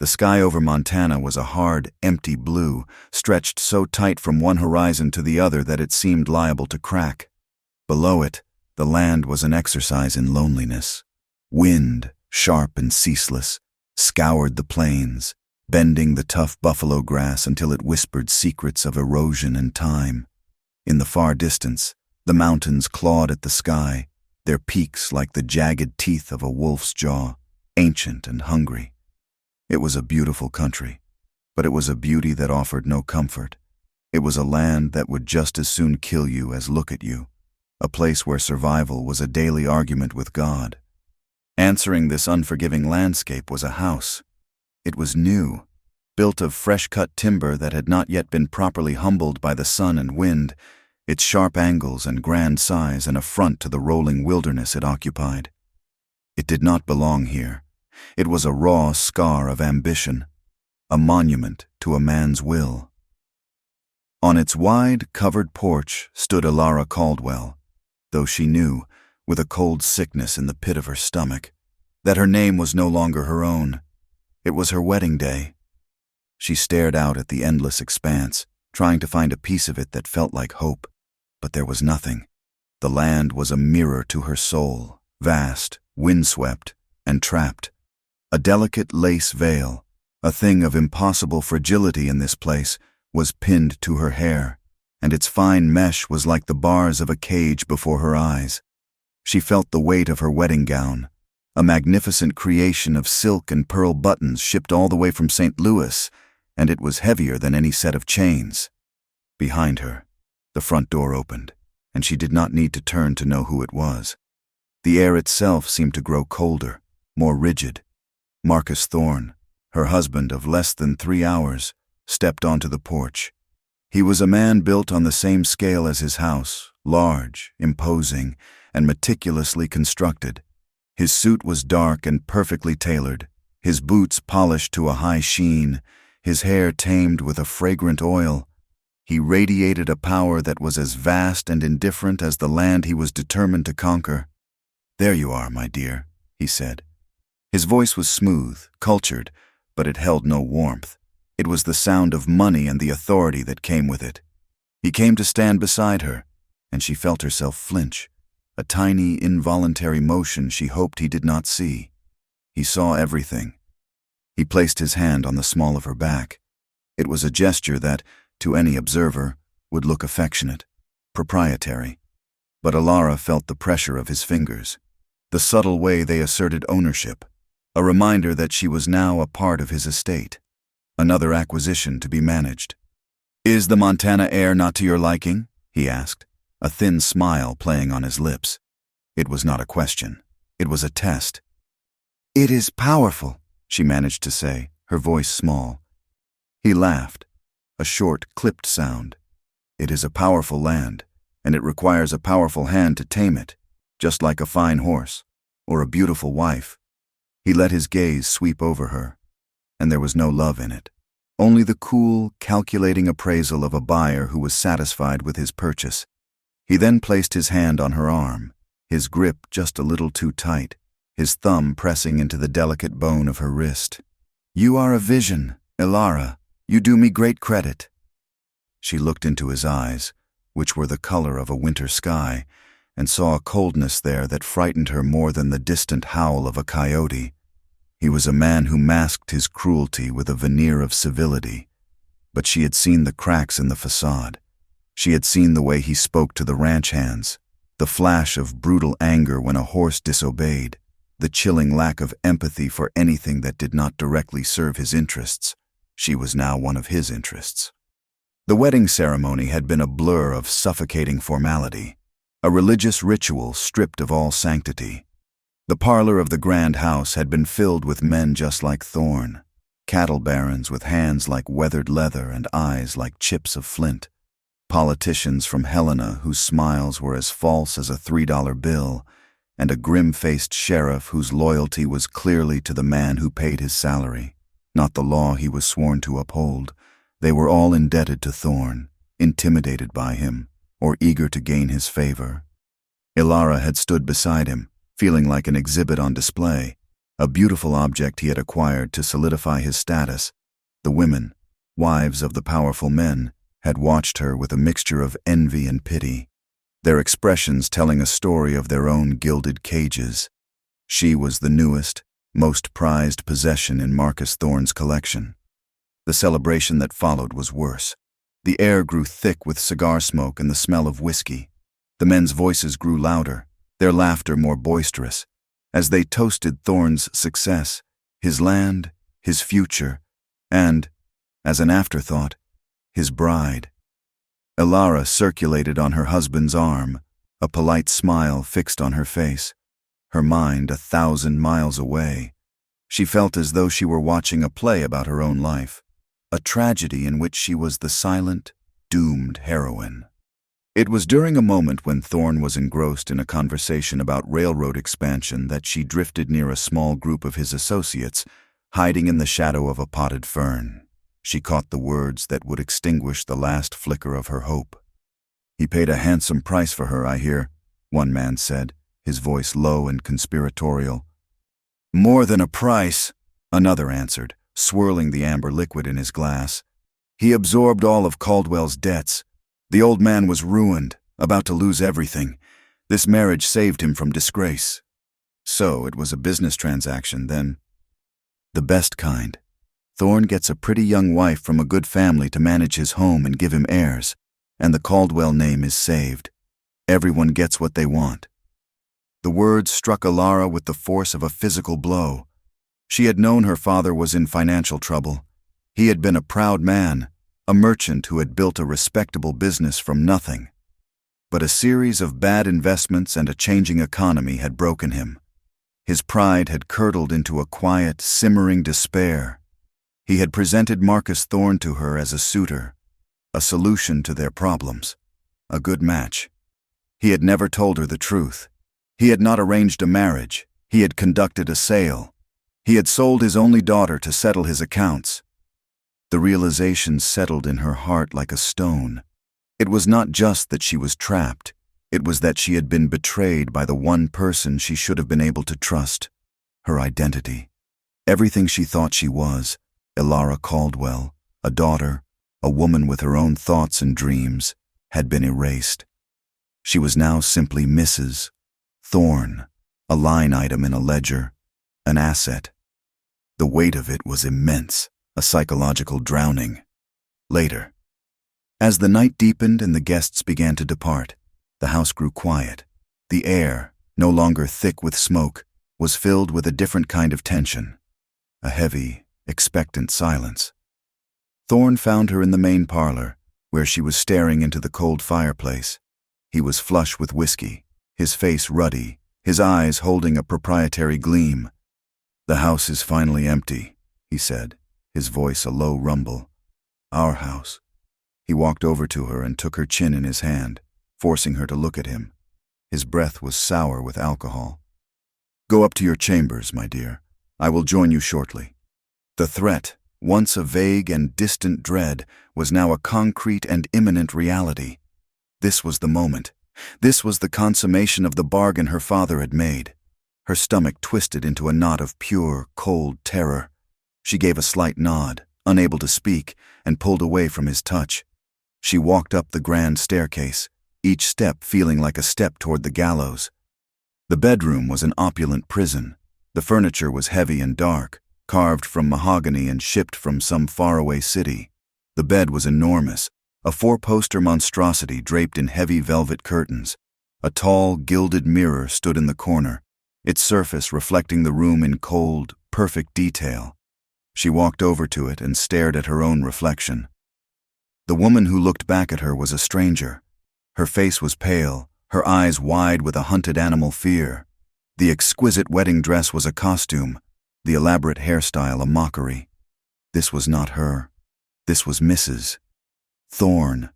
The sky over Montana was a hard, empty blue, stretched so tight from one horizon to the other that it seemed liable to crack. Below it, the land was an exercise in loneliness. Wind, sharp and ceaseless, scoured the plains, bending the tough buffalo grass until it whispered secrets of erosion and time. In the far distance, the mountains clawed at the sky, their peaks like the jagged teeth of a wolf's jaw, ancient and hungry. It was a beautiful country, but it was a beauty that offered no comfort. It was a land that would just as soon kill you as look at you, a place where survival was a daily argument with God. Answering this unforgiving landscape was a house. It was new, built of fresh-cut timber that had not yet been properly humbled by the sun and wind, its sharp angles and grand size an affront to the rolling wilderness it occupied. It did not belong here. It was a raw scar of ambition, a monument to a man's will. On its wide, covered porch stood Ilara Caldwell, though she knew, with a cold sickness in the pit of her stomach, that her name was no longer her own. It was her wedding day. She stared out at the endless expanse, trying to find a piece of it that felt like hope, but there was nothing. The land was a mirror to her soul, vast, windswept, and trapped. A delicate lace veil, a thing of impossible fragility in this place, was pinned to her hair, and its fine mesh was like the bars of a cage before her eyes. She felt the weight of her wedding gown, a magnificent creation of silk and pearl buttons shipped all the way from St. Louis, and it was heavier than any set of chains. Behind her, the front door opened, and she did not need to turn to know who it was. The air itself seemed to grow colder, more rigid. Marcus Thorne, her husband of less than 3 hours, stepped onto the porch. He was a man built on the same scale as his house, large, imposing, and meticulously constructed. His suit was dark and perfectly tailored, his boots polished to a high sheen, his hair tamed with a fragrant oil. He radiated a power that was as vast and indifferent as the land he was determined to conquer. "There you are, my dear," he said. His voice was smooth, cultured, but it held no warmth. It was the sound of money and the authority that came with it. He came to stand beside her, and she felt herself flinch, a tiny, involuntary motion she hoped he did not see. He saw everything. He placed his hand on the small of her back. It was a gesture that, to any observer, would look affectionate, proprietary. But Ilara felt the pressure of his fingers, the subtle way they asserted ownership, a reminder that she was now a part of his estate, another acquisition to be managed. "Is the Montana air not to your liking?" he asked, a thin smile playing on his lips. It was not a question. It was a test. "It is powerful," she managed to say, her voice small. He laughed, a short, clipped sound. "It is a powerful land, and it requires a powerful hand to tame it, just like a fine horse, or a beautiful wife." He let his gaze sweep over her, and there was no love in it, only the cool, calculating appraisal of a buyer who was satisfied with his purchase. He then placed his hand on her arm, his grip just a little too tight, his thumb pressing into the delicate bone of her wrist. "You are a vision, Ilara. You do me great credit." She looked into his eyes, which were the color of a winter sky, and saw a coldness there that frightened her more than the distant howl of a coyote. He was a man who masked his cruelty with a veneer of civility, but she had seen the cracks in the facade. She had seen the way he spoke to the ranch hands, the flash of brutal anger when a horse disobeyed, the chilling lack of empathy for anything that did not directly serve his interests. She was now one of his interests. The wedding ceremony had been a blur of suffocating formality, a religious ritual stripped of all sanctity. The parlor of the grand house had been filled with men just like Thorne, cattle barons with hands like weathered leather and eyes like chips of flint, politicians from Helena whose smiles were as false as a $3 bill, and a grim-faced sheriff whose loyalty was clearly to the man who paid his salary, not the law he was sworn to uphold. They were all indebted to Thorne, intimidated by him, or eager to gain his favor. Ilara had stood beside him, feeling like an exhibit on display, a beautiful object he had acquired to solidify his status. The women, wives of the powerful men, had watched her with a mixture of envy and pity, their expressions telling a story of their own gilded cages. She was the newest, most prized possession in Marcus Thorne's collection. The celebration that followed was worse. The air grew thick with cigar smoke and the smell of whiskey. The men's voices grew louder, their laughter more boisterous, as they toasted Thorne's success, his land, his future, and, as an afterthought, his bride. Ilara circulated on her husband's arm, a polite smile fixed on her face, her mind 1,000 miles away. She felt as though she were watching a play about her own life, a tragedy in which she was the silent, doomed heroine. It was during a moment when Thorne was engrossed in a conversation about railroad expansion that she drifted near a small group of his associates, hiding in the shadow of a potted fern. She caught the words that would extinguish the last flicker of her hope. "He paid a handsome price for her, I hear," one man said, his voice low and conspiratorial. "More than a price," another answered, swirling the amber liquid in his glass. "He absorbed all of Caldwell's debts. The old man was ruined, about to lose everything. This marriage saved him from disgrace." So it was a business transaction, then. The best kind. Thorne gets a pretty young wife from a good family to manage his home and give him heirs, and the Caldwell name is saved. Everyone gets what they want. The words struck Ilara with the force of a physical blow. She had known her father was in financial trouble. He had been a proud man, a merchant who had built a respectable business from nothing. But a series of bad investments and a changing economy had broken him. His pride had curdled into a quiet, simmering despair. He had presented Marcus Thorne to her as a suitor, a solution to their problems, a good match. He had never told her the truth. He had not arranged a marriage. He had conducted a sale. He had sold his only daughter to settle his accounts. The realization settled in her heart like a stone. It was not just that she was trapped. It was that she had been betrayed by the one person she should have been able to trust, her identity. Everything she thought she was, Ilara Caldwell, a daughter, a woman with her own thoughts and dreams, had been erased. She was now simply Mrs. Thorne, a line item in a ledger, an asset. The weight of it was immense, a psychological drowning. Later, as the night deepened and the guests began to depart, the house grew quiet. The air, no longer thick with smoke, was filled with a different kind of tension, a heavy, expectant silence. Thorne found her in the main parlor, where she was staring into the cold fireplace. He was flush with whiskey, his face ruddy, his eyes holding a proprietary gleam. "The house is finally empty," he said, his voice a low rumble. "Our house." He walked over to her and took her chin in his hand, forcing her to look at him. His breath was sour with alcohol. "Go up to your chambers, my dear. I will join you shortly." The threat, once a vague and distant dread, was now a concrete and imminent reality. This was the moment. This was the consummation of the bargain her father had made. Her stomach twisted into a knot of pure, cold terror. She gave a slight nod, unable to speak, and pulled away from his touch. She walked up the grand staircase, each step feeling like a step toward the gallows. The bedroom was an opulent prison. The furniture was heavy and dark, carved from mahogany and shipped from some faraway city. The bed was enormous, a 4-poster monstrosity draped in heavy velvet curtains. A tall, gilded mirror stood in the corner, its surface reflecting the room in cold, perfect detail. She walked over to it and stared at her own reflection. The woman who looked back at her was a stranger. Her face was pale, her eyes wide with a hunted animal fear. The exquisite wedding dress was a costume, the elaborate hairstyle a mockery. This was not her. This was Mrs. Thorne,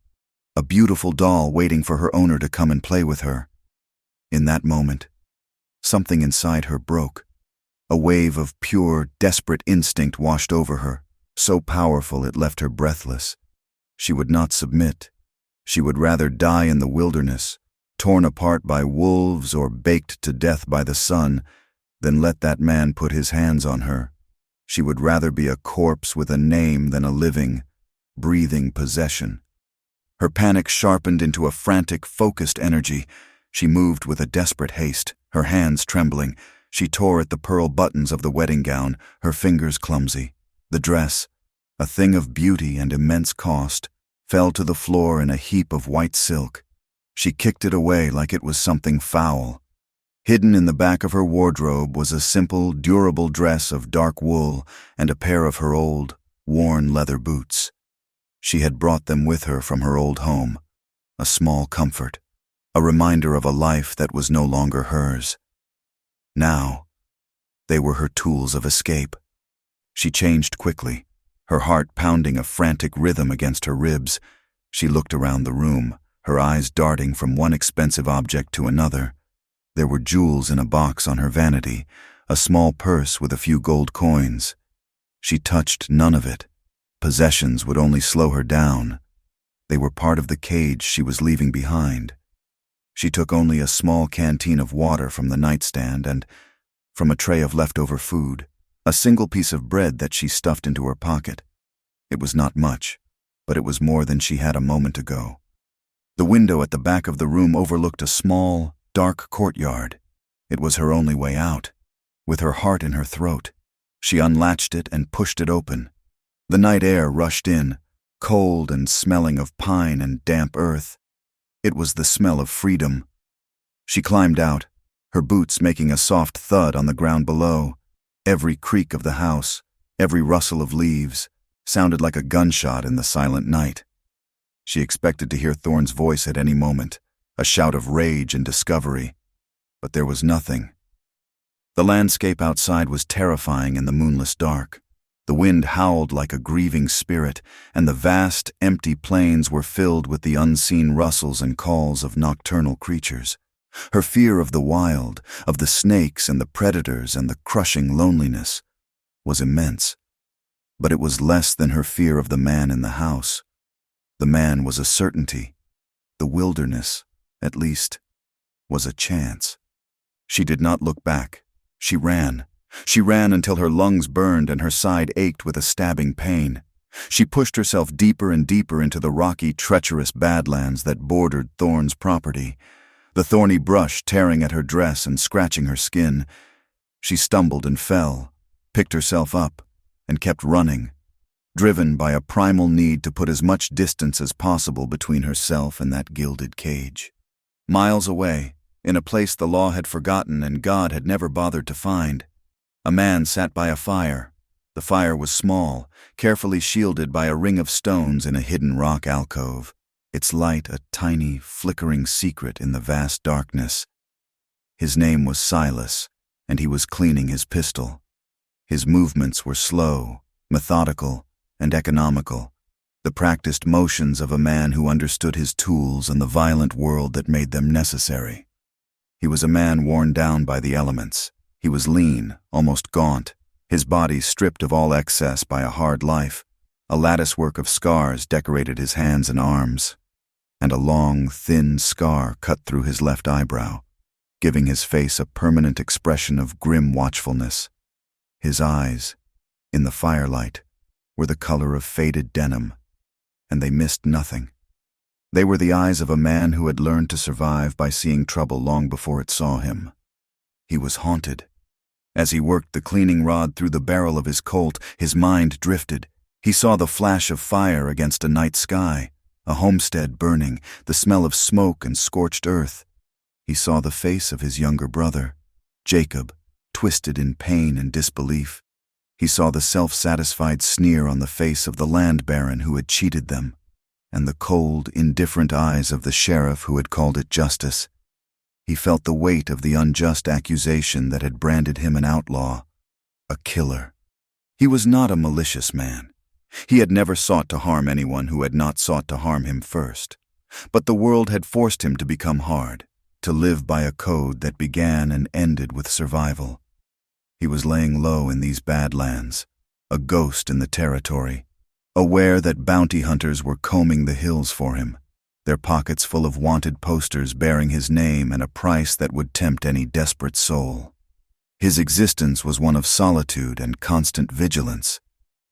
a beautiful doll waiting for her owner to come and play with her. In that moment, something inside her broke. A wave of pure, desperate instinct washed over her, so powerful it left her breathless. She would not submit. She would rather die in the wilderness, torn apart by wolves or baked to death by the sun, Then let that man put his hands on her. She would rather be a corpse with a name than a living, breathing possession. Her panic sharpened into a frantic, focused energy. She moved with a desperate haste, her hands trembling. She tore at the pearl buttons of the wedding gown, her fingers clumsy. The dress, a thing of beauty and immense cost, fell to the floor in a heap of white silk. She kicked it away like it was something foul. Hidden in the back of her wardrobe was a simple, durable dress of dark wool and a pair of her old, worn leather boots. She had brought them with her from her old home, a small comfort, a reminder of a life that was no longer hers. Now, they were her tools of escape. She changed quickly, her heart pounding a frantic rhythm against her ribs. She looked around the room, her eyes darting from one expensive object to another. There were jewels in a box on her vanity, a small purse with a few gold coins. She touched none of it. Possessions would only slow her down. They were part of the cage she was leaving behind. She took only a small canteen of water from the nightstand and, from a tray of leftover food, a single piece of bread that she stuffed into her pocket. It was not much, but it was more than she had a moment ago. The window at the back of the room overlooked a small, dark courtyard. It was her only way out. With her heart in her throat, she unlatched it and pushed it open. The night air rushed in, cold and smelling of pine and damp earth. It was the smell of freedom. She climbed out, her boots making a soft thud on the ground below. Every creak of the house, every rustle of leaves, sounded like a gunshot in the silent night. She expected to hear Thorne's voice at any moment, a shout of rage and discovery, but there was nothing. The landscape outside was terrifying in the moonless dark. The wind howled like a grieving spirit, and the vast, empty plains were filled with the unseen rustles and calls of nocturnal creatures. Her fear of the wild, of the snakes and the predators and the crushing loneliness, was immense. But it was less than her fear of the man in the house. The man was a certainty. The wilderness, at least, was a chance. She did not look back. She ran. She ran until her lungs burned and her side ached with a stabbing pain. She pushed herself deeper and deeper into the rocky, treacherous badlands that bordered Thorne's property, the thorny brush tearing at her dress and scratching her skin. She stumbled and fell, picked herself up, and kept running, driven by a primal need to put as much distance as possible between herself and that gilded cage. Miles away, in a place the law had forgotten and God had never bothered to find, a man sat by a fire. The fire was small, carefully shielded by a ring of stones in a hidden rock alcove, its light a tiny, flickering secret in the vast darkness. His name was Silas, and he was cleaning his pistol. His movements were slow, methodical, and economical, the practiced motions of a man who understood his tools and the violent world that made them necessary. He was a man worn down by the elements. He was lean, almost gaunt, his body stripped of all excess by a hard life. A latticework of scars decorated his hands and arms, and a long, thin scar cut through his left eyebrow, giving his face a permanent expression of grim watchfulness. His eyes, in the firelight, were the color of faded denim, and they missed nothing. They were the eyes of a man who had learned to survive by seeing trouble long before it saw him. He was haunted. As he worked the cleaning rod through the barrel of his Colt, his mind drifted. He saw the flash of fire against a night sky, a homestead burning, the smell of smoke and scorched earth. He saw the face of his younger brother, Jacob, twisted in pain and disbelief. He saw the self-satisfied sneer on the face of the land baron who had cheated them, and the cold, indifferent eyes of the sheriff who had called it justice. He felt the weight of the unjust accusation that had branded him an outlaw, a killer. He was not a malicious man. He had never sought to harm anyone who had not sought to harm him first. But the world had forced him to become hard, to live by a code that began and ended with survival. He was laying low in these badlands, a ghost in the territory, aware that bounty hunters were combing the hills for him, their pockets full of wanted posters bearing his name and a price that would tempt any desperate soul. His existence was one of solitude and constant vigilance,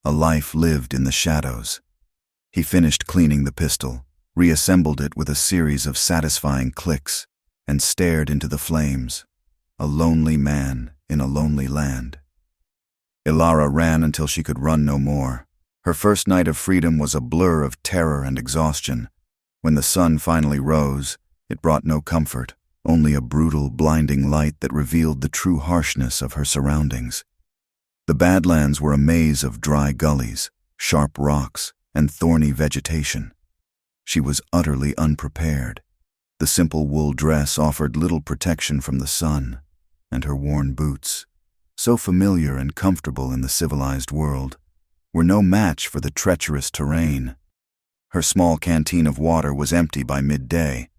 a life lived in the shadows. He finished cleaning the pistol, reassembled it with a series of satisfying clicks, and stared into the flames, a lonely man in a lonely land. Ilara ran until she could run no more. Her first night of freedom was a blur of terror and exhaustion. When the sun finally rose, it brought no comfort, only a brutal, blinding light that revealed the true harshness of her surroundings. The Badlands were a maze of dry gullies, sharp rocks, and thorny vegetation. She was utterly unprepared. The simple wool dress offered little protection from the sun, and her worn boots, so familiar and comfortable in the civilized world, were no match for the treacherous terrain. Her small canteen of water was empty by midday.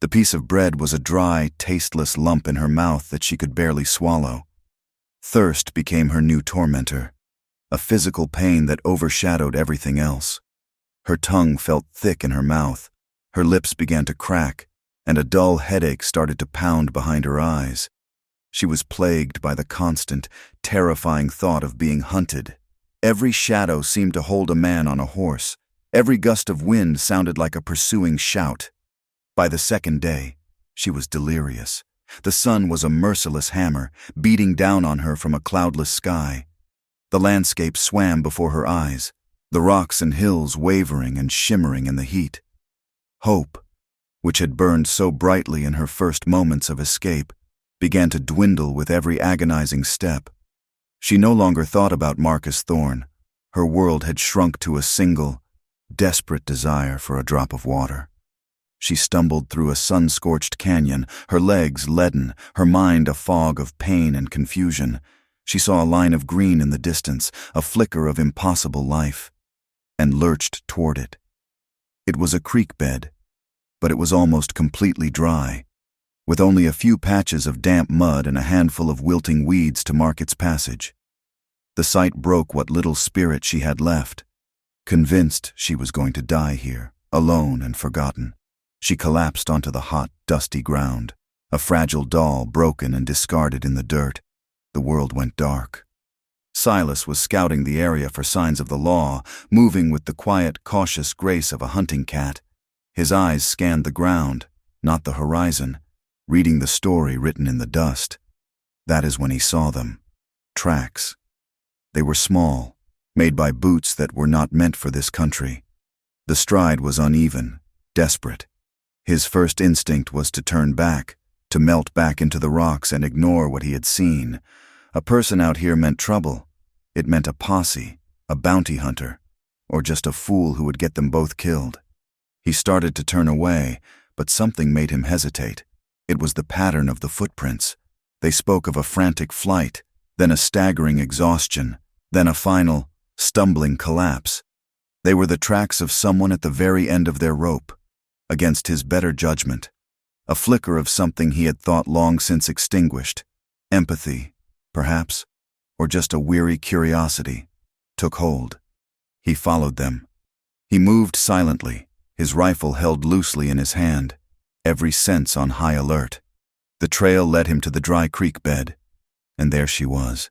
The piece of bread was a dry, tasteless lump in her mouth that she could barely swallow. Thirst became her new tormentor, a physical pain that overshadowed everything else. Her tongue felt thick in her mouth, her lips began to crack, and a dull headache started to pound behind her eyes. She was plagued by the constant, terrifying thought of being hunted. Every shadow seemed to hold a man on a horse. Every gust of wind sounded like a pursuing shout. By the second day, she was delirious. The sun was a merciless hammer, beating down on her from a cloudless sky. The landscape swam before her eyes, the rocks and hills wavering and shimmering in the heat. Hope, which had burned so brightly in her first moments of escape, began to dwindle with every agonizing step. She no longer thought about Marcus Thorne. Her world had shrunk to a single, desperate desire for a drop of water. She stumbled through a sun-scorched canyon, her legs leaden, her mind a fog of pain and confusion. She saw a line of green in the distance, a flicker of impossible life, and lurched toward it. It was a creek bed, but it was almost completely dry, with only a few patches of damp mud and a handful of wilting weeds to mark its passage. The sight broke what little spirit she had left. Convinced she was going to die here, alone and forgotten, she collapsed onto the hot, dusty ground, a fragile doll broken and discarded in the dirt. The world went dark. Silas was scouting the area for signs of the law, moving with the quiet, cautious grace of a hunting cat. His eyes scanned the ground, not the horizon, reading the story written in the dust. That is when he saw them. Tracks. They were small, made by boots that were not meant for this country. The stride was uneven, desperate. His first instinct was to turn back, to melt back into the rocks and ignore what he had seen. A person out here meant trouble. It meant a posse, a bounty hunter, or just a fool who would get them both killed. He started to turn away, but something made him hesitate. It was the pattern of the footprints. They spoke of a frantic flight, then a staggering exhaustion, then a final, stumbling collapse. They were the tracks of someone at the very end of their rope, against his better judgment. A flicker of something he had thought long since extinguished. Empathy, perhaps, or just a weary curiosity, took hold. He followed them. He moved silently, his rifle held loosely in his hand, every sense on high alert. The trail led him to the dry creek bed, and there she was.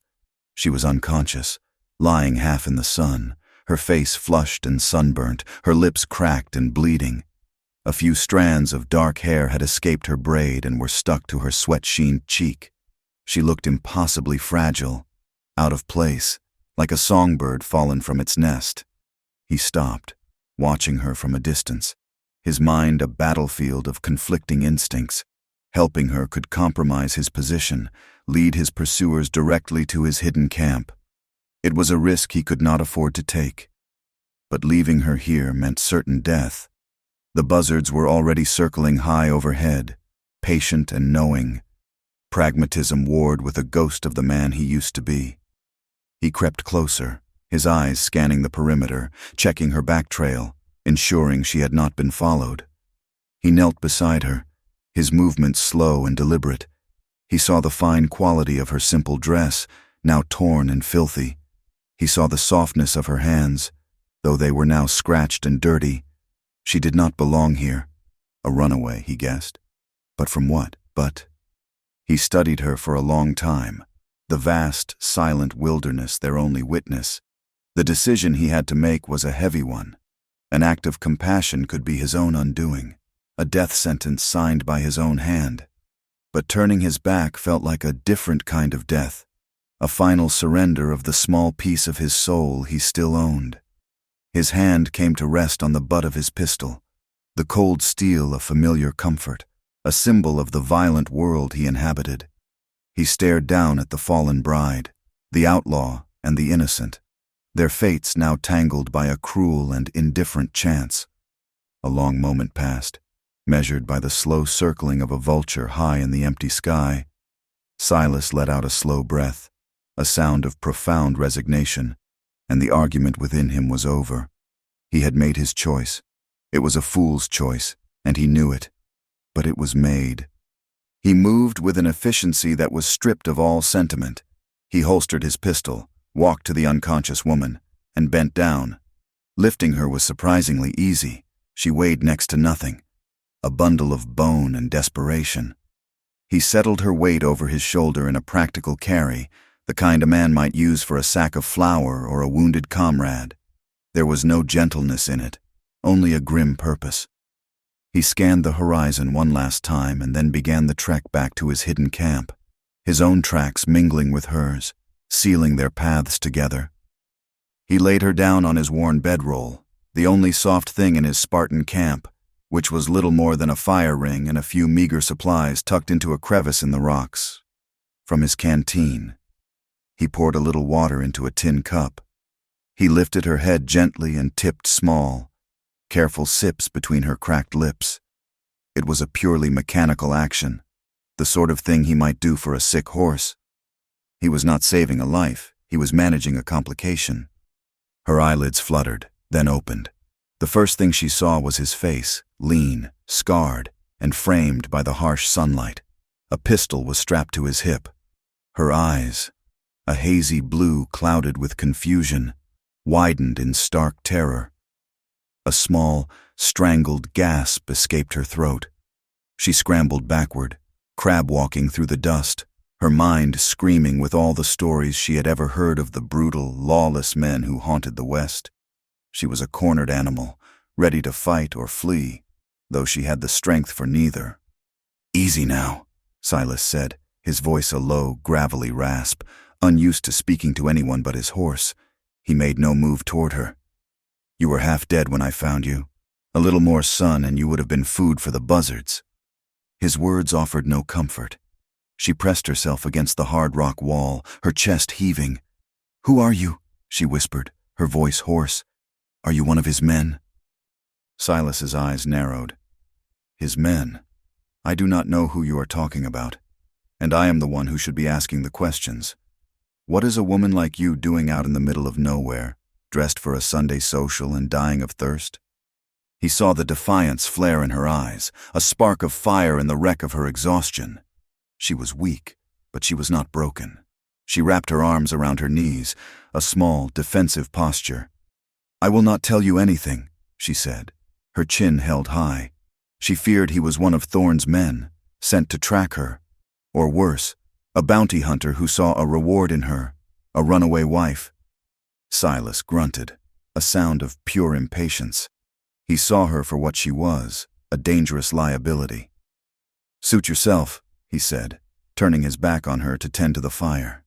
She was unconscious, lying half in the sun, her face flushed and sunburnt, her lips cracked and bleeding. A few strands of dark hair had escaped her braid and were stuck to her sweat-sheened cheek. She looked impossibly fragile, out of place, like a songbird fallen from its nest. He stopped, watching her from a distance, his mind a battlefield of conflicting instincts. Helping her could compromise his position, lead his pursuers directly to his hidden camp. It was a risk he could not afford to take. But leaving her here meant certain death. The buzzards were already circling high overhead, patient and knowing. Pragmatism warred with a ghost of the man he used to be. He crept closer, his eyes scanning the perimeter, checking her back trail, ensuring she had not been followed. He knelt beside her, his movements slow and deliberate. He saw the fine quality of her simple dress, now torn and filthy. He saw the softness of her hands, though they were now scratched and dirty. She did not belong here. A runaway, he guessed. But from what? He studied her for a long time, the vast, silent wilderness their only witness. The decision he had to make was a heavy one. An act of compassion could be his own undoing, a death sentence signed by his own hand. But turning his back felt like a different kind of death, a final surrender of the small piece of his soul he still owned. His hand came to rest on the butt of his pistol, the cold steel a familiar comfort, a symbol of the violent world he inhabited. He stared down at the fallen bride, the outlaw and the innocent, their fates now tangled by a cruel and indifferent chance. A long moment passed, measured by the slow circling of a vulture high in the empty sky. Silas let out a slow breath, a sound of profound resignation, and the argument within him was over. He had made his choice. It was a fool's choice, and he knew it, but it was made. He moved with an efficiency that was stripped of all sentiment. He holstered his pistol, walked to the unconscious woman, and bent down. Lifting her was surprisingly easy. She weighed next to nothing, a bundle of bone and desperation. He settled her weight over his shoulder in a practical carry, the kind a man might use for a sack of flour or a wounded comrade. There was no gentleness in it, only a grim purpose. He scanned the horizon one last time and then began the trek back to his hidden camp, his own tracks mingling with hers, sealing their paths together. He laid her down on his worn bedroll, the only soft thing in his Spartan camp, which was little more than a fire ring and a few meager supplies tucked into a crevice in the rocks. From his canteen, he poured a little water into a tin cup. He lifted her head gently and tipped small, careful sips between her cracked lips. It was a purely mechanical action, the sort of thing he might do for a sick horse. He was not saving a life, he was managing a complication. Her eyelids fluttered, then opened. The first thing she saw was his face, lean, scarred, and framed by the harsh sunlight. A pistol was strapped to his hip. Her eyes, a hazy blue clouded with confusion, widened in stark terror. A small, strangled gasp escaped her throat. She scrambled backward, crab-walking through the dust, her mind screaming with all the stories she had ever heard of the brutal, lawless men who haunted the West. She was a cornered animal, ready to fight or flee, though she had the strength for neither. "Easy now," Silas said, his voice a low, gravelly rasp, unused to speaking to anyone but his horse. He made no move toward her. "You were half dead when I found you. A little more sun and you would have been food for the buzzards." His words offered no comfort. She pressed herself against the hard rock wall, her chest heaving. "Who are you?" she whispered, her voice hoarse. "Are you one of his men?" Silas's eyes narrowed. "His men? I do not know who you are talking about, and I am the one who should be asking the questions. What is a woman like you doing out in the middle of nowhere, dressed for a Sunday social and dying of thirst?" He saw the defiance flare in her eyes, a spark of fire in the wreck of her exhaustion. She was weak, but she was not broken. She wrapped her arms around her knees, a small, defensive posture. "I will not tell you anything," she said, her chin held high. She feared he was one of Thorne's men, sent to track her, or worse, a bounty hunter who saw a reward in her, a runaway wife. Silas grunted, a sound of pure impatience. He saw her for what she was, a dangerous liability. "Suit yourself," he said, turning his back on her to tend to the fire.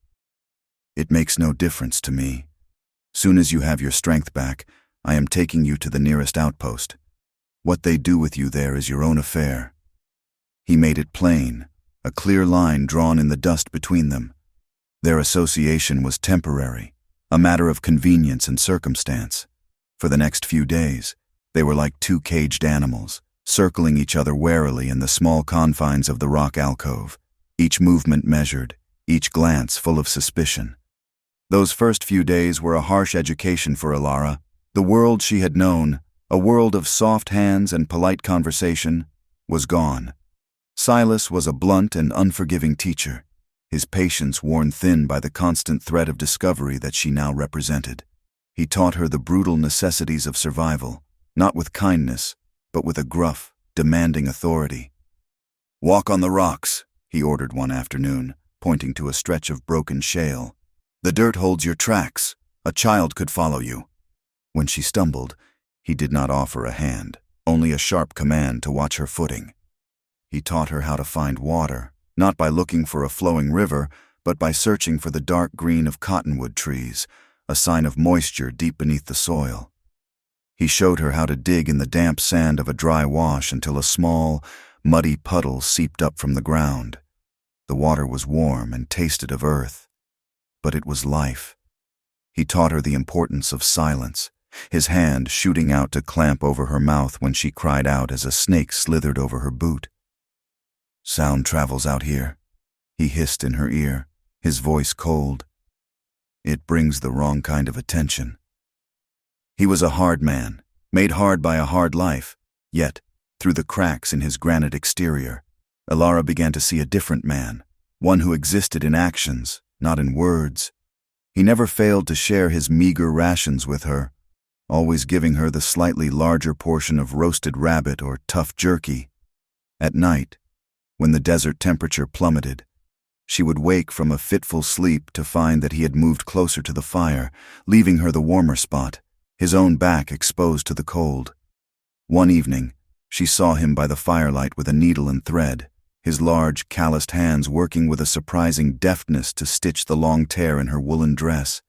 "It makes no difference to me. Soon as you have your strength back, I am taking you to the nearest outpost. What they do with you there is your own affair." He made it plain, a clear line drawn in the dust between them. Their association was temporary, a matter of convenience and circumstance. For the next few days, they were like two caged animals, circling each other warily in the small confines of the rock alcove, each movement measured, each glance full of suspicion. Those first few days were a harsh education for Ilara. The world she had known, a world of soft hands and polite conversation, was gone. Silas was a blunt and unforgiving teacher, his patience worn thin by the constant threat of discovery that she now represented. He taught her the brutal necessities of survival, not with kindness, but with a gruff, demanding authority. "Walk on the rocks," he ordered one afternoon, pointing to a stretch of broken shale. "The dirt holds your tracks. A child could follow you." When she stumbled, he did not offer a hand, only a sharp command to watch her footing. He taught her how to find water, not by looking for a flowing river, but by searching for the dark green of cottonwood trees, a sign of moisture deep beneath the soil. He showed her how to dig in the damp sand of a dry wash until a small, muddy puddle seeped up from the ground. The water was warm and tasted of earth, but it was life. He taught her the importance of silence, his hand shooting out to clamp over her mouth when she cried out as a snake slithered over her boot. "Sound travels out here," he hissed in her ear, his voice cold. "It brings the wrong kind of attention." He was a hard man, made hard by a hard life, yet, through the cracks in his granite exterior, Elara began to see a different man, one who existed in actions, not in words. He never failed to share his meager rations with her, always giving her the slightly larger portion of roasted rabbit or tough jerky. At night, when the desert temperature plummeted, she would wake from a fitful sleep to find that he had moved closer to the fire, leaving her the warmer spot, his own back exposed to the cold. One evening, she saw him by the firelight with a needle and thread, his large, calloused hands working with a surprising deftness to stitch the long tear in her woolen dress.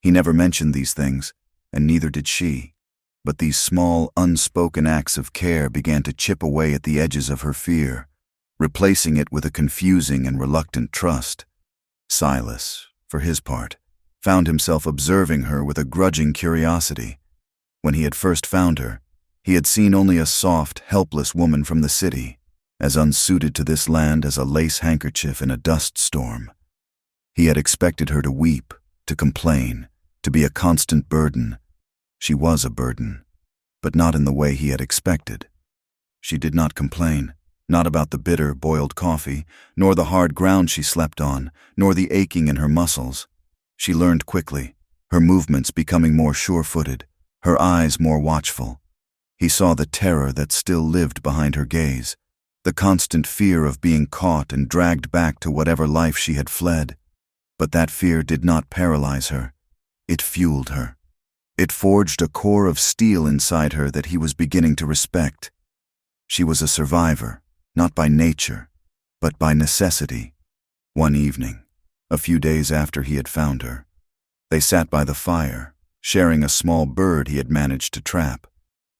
He never mentioned these things, and neither did she. But these small, unspoken acts of care began to chip away at the edges of her fear, replacing it with a confusing and reluctant trust. Silas, for his part, found himself observing her with a grudging curiosity. When he had first found her, he had seen only a soft, helpless woman from the city, as unsuited to this land as a lace handkerchief in a dust storm. He had expected her to weep, to complain, to be a constant burden. She was a burden, but not in the way he had expected. She did not complain, not about the bitter, boiled coffee, nor the hard ground she slept on, nor the aching in her muscles. She learned quickly, her movements becoming more sure-footed, her eyes more watchful. He saw the terror that still lived behind her gaze, the constant fear of being caught and dragged back to whatever life she had fled. But that fear did not paralyze her. It fueled her. It forged a core of steel inside her that he was beginning to respect. She was a survivor, not by nature, but by necessity. One evening, a few days after he had found her, they sat by the fire, sharing a small bird he had managed to trap.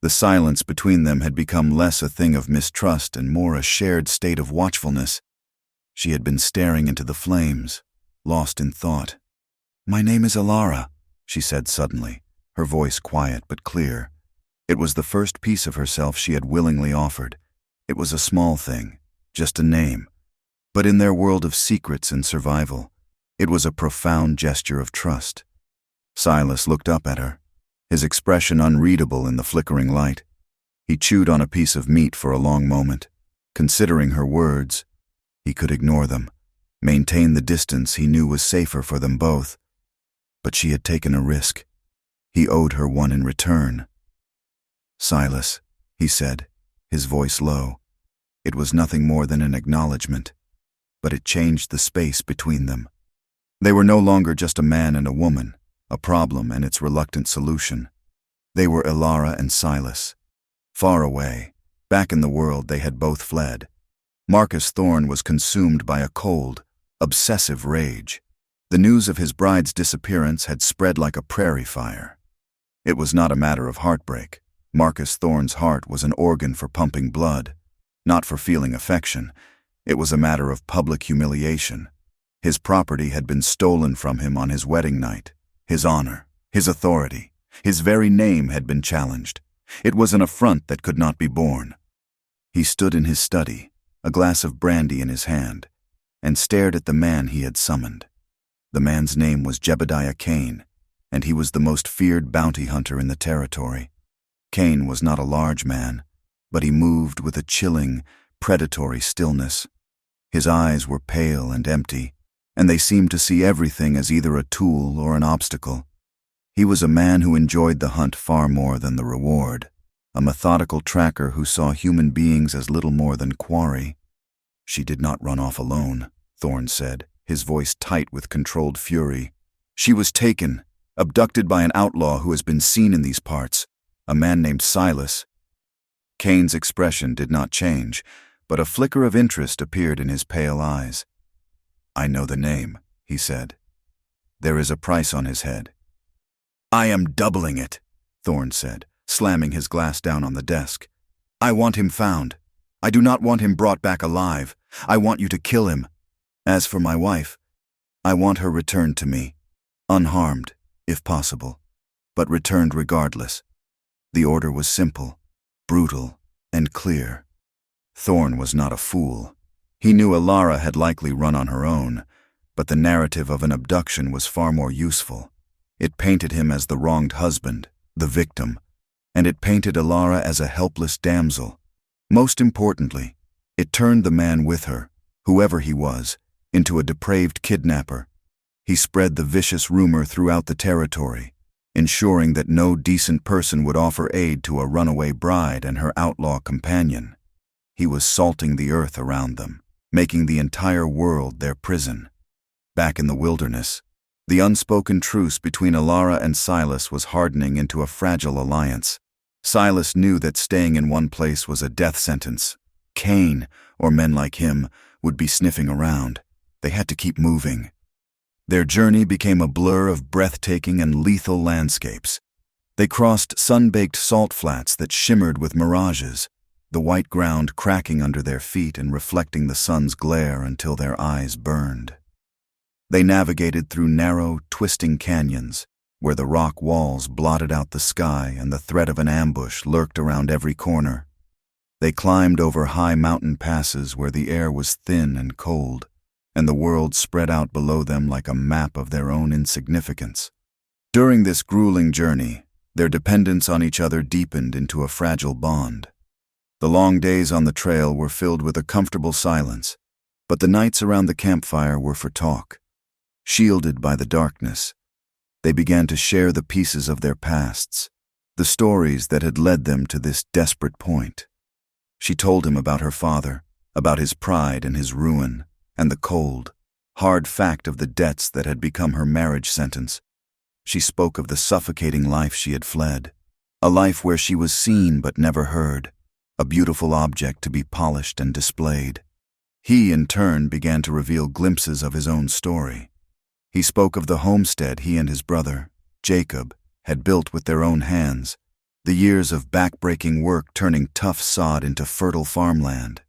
The silence between them had become less a thing of mistrust and more a shared state of watchfulness. She had been staring into the flames, lost in thought. "My name is Elara," she said suddenly, her voice quiet but clear. It was the first piece of herself she had willingly offered. It was a small thing, just a name. But in their world of secrets and survival, it was a profound gesture of trust. Silas looked up at her, his expression unreadable in the flickering light. He chewed on a piece of meat for a long moment, considering her words. He could ignore them, maintain the distance he knew was safer for them both. But she had taken a risk. He owed her one in return. "Silas," he said, his voice low. It was nothing more than an acknowledgement, but it changed the space between them. They were no longer just a man and a woman, a problem and its reluctant solution. They were Elara and Silas. Far away, back in the world they had both fled. Marcus Thorne was consumed by a cold, obsessive rage. The news of his bride's disappearance had spread like a prairie fire. It was not a matter of heartbreak. Marcus Thorne's heart was an organ for pumping blood, not for feeling affection. It was a matter of public humiliation. His property had been stolen from him on his wedding night. His honor, his authority, his very name had been challenged. It was an affront that could not be borne. He stood in his study, a glass of brandy in his hand, and stared at the man he had summoned. The man's name was Jebediah Kane, and he was the most feared bounty hunter in the territory. Kane was not a large man, but he moved with a chilling, predatory stillness. His eyes were pale and empty, and they seemed to see everything as either a tool or an obstacle. He was a man who enjoyed the hunt far more than the reward, a methodical tracker who saw human beings as little more than quarry. "She did not run off alone," Thorne said, his voice tight with controlled fury. "She was taken, abducted by an outlaw who has been seen in these parts, a man named Silas." Kane's expression did not change, but a flicker of interest appeared in his pale eyes. "I know the name," he said. "There is a price on his head." "I am doubling it," Thorne said, slamming his glass down on the desk. "I want him found. I do not want him brought back alive. I want you to kill him. As for my wife, I want her returned to me, unharmed, if possible, but returned regardless." The order was simple, brutal, and clear. Thorne was not a fool. He knew Alara had likely run on her own, but the narrative of an abduction was far more useful. It painted him as the wronged husband, the victim, and it painted Alara as a helpless damsel. Most importantly, it turned the man with her, whoever he was, into a depraved kidnapper. He spread the vicious rumor throughout the territory, ensuring that no decent person would offer aid to a runaway bride and her outlaw companion. He was salting the earth around them, making the entire world their prison. Back in the wilderness, the unspoken truce between Alara and Silas was hardening into a fragile alliance. Silas knew that staying in one place was a death sentence. Kane, or men like him, would be sniffing around. They had to keep moving. Their journey became a blur of breathtaking and lethal landscapes. They crossed sun-baked salt flats that shimmered with mirages, the white ground cracking under their feet and reflecting the sun's glare until their eyes burned. They navigated through narrow, twisting canyons, where the rock walls blotted out the sky and the threat of an ambush lurked around every corner. They climbed over high mountain passes where the air was thin and cold, and the world spread out below them like a map of their own insignificance. During this grueling journey, their dependence on each other deepened into a fragile bond. The long days on the trail were filled with a comfortable silence, but the nights around the campfire were for talk. Shielded by the darkness, they began to share the pieces of their pasts, the stories that had led them to this desperate point. She told him about her father, about his pride and his ruin, and the cold, hard fact of the debts that had become her marriage sentence. She spoke of the suffocating life she had fled, a life where she was seen but never heard, a beautiful object to be polished and displayed. He, in turn, began to reveal glimpses of his own story. He spoke of the homestead he and his brother, Jacob, had built with their own hands, the years of back-breaking work turning tough sod into fertile farmland.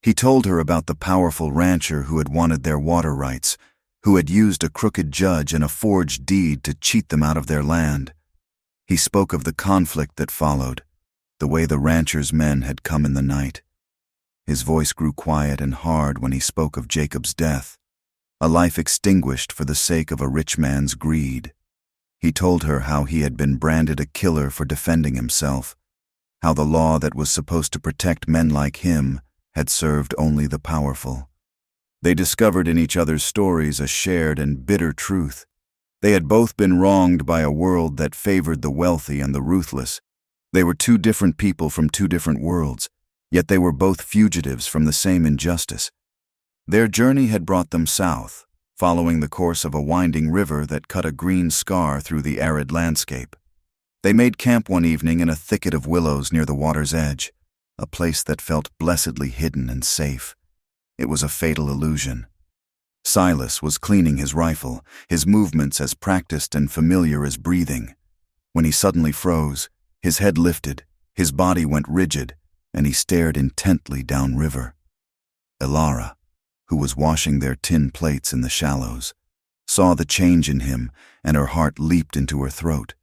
He told her about the powerful rancher who had wanted their water rights, who had used a crooked judge and a forged deed to cheat them out of their land. He spoke of the conflict that followed, the way the rancher's men had come in the night. His voice grew quiet and hard when he spoke of Jacob's death, a life extinguished for the sake of a rich man's greed. He told her how he had been branded a killer for defending himself, how the law that was supposed to protect men like him had served only the powerful. They discovered in each other's stories a shared and bitter truth. They had both been wronged by a world that favored the wealthy and the ruthless. They were two different people from two different worlds, yet they were both fugitives from the same injustice. Their journey had brought them south, following the course of a winding river that cut a green scar through the arid landscape. They made camp one evening in a thicket of willows near the water's edge, a place that felt blessedly hidden and safe. It was a fatal illusion. Silas was cleaning his rifle, his movements as practiced and familiar as breathing, when he suddenly froze. His head lifted, his body went rigid, and he stared intently downriver. Alara, who was washing their tin plates in the shallows, saw the change in him, and her heart leaped into her throat.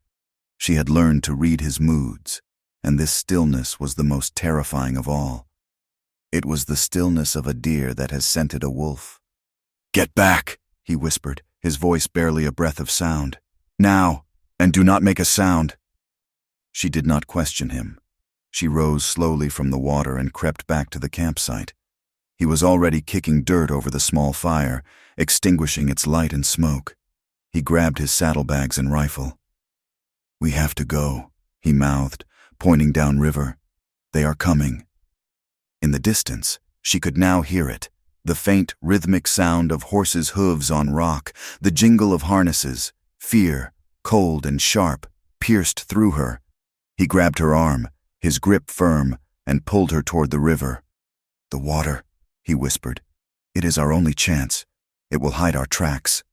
She had learned to read his moods, and this stillness was the most terrifying of all. It was the stillness of a deer that has scented a wolf. "Get back," he whispered, his voice barely a breath of sound. "Now, and do not make a sound." She did not question him. She rose slowly from the water and crept back to the campsite. He was already kicking dirt over the small fire, extinguishing its light and smoke. He grabbed his saddlebags and rifle. "We have to go," he mouthed, pointing downriver. "They are coming." In the distance, she could now hear it, The faint, rhythmic sound of horses' hooves on rock, the jingle of harnesses, fear, cold and sharp, pierced through her. He grabbed her arm, his grip firm, and pulled her toward the river. "The water," he whispered. "It is our only chance. It will hide our tracks."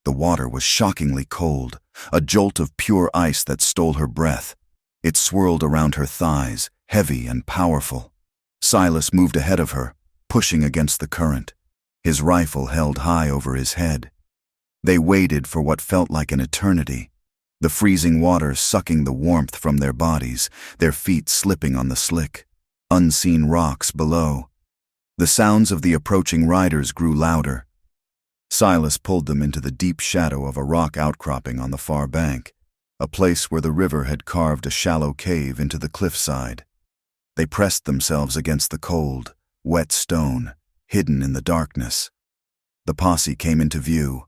The water was shockingly cold, a jolt of pure ice that stole her breath. It swirled around her thighs, heavy and powerful. Silas moved ahead of her, pushing against the current, his rifle held high over his head. They waited for what felt like an eternity, the freezing water sucking the warmth from their bodies, their feet slipping on the slick, unseen rocks below. The sounds of the approaching riders grew louder. Silas pulled them into the deep shadow of a rock outcropping on the far bank, a place where the river had carved a shallow cave into the cliffside. They pressed themselves against the cold, wet stone, hidden in the darkness. The posse came into view,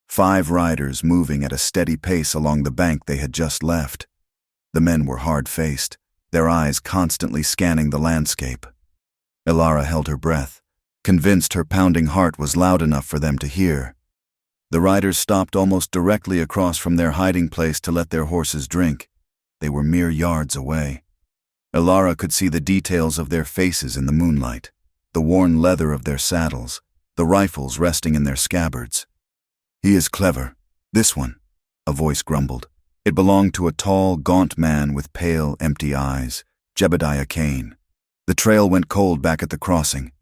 5 riders moving at a steady pace along the bank they had just left. The men were hard-faced, their eyes constantly scanning the landscape. Ilara held her breath, convinced her pounding heart was loud enough for them to hear. The riders stopped almost directly across from their hiding place to let their horses drink. They were mere yards away. Ilara could see the details of their faces in the moonlight, the worn leather of their saddles, the rifles resting in their scabbards. "He is clever, this one," a voice grumbled. It belonged to a tall, gaunt man with pale, empty eyes, Jebediah Kane. The trail went cold back at the crossing.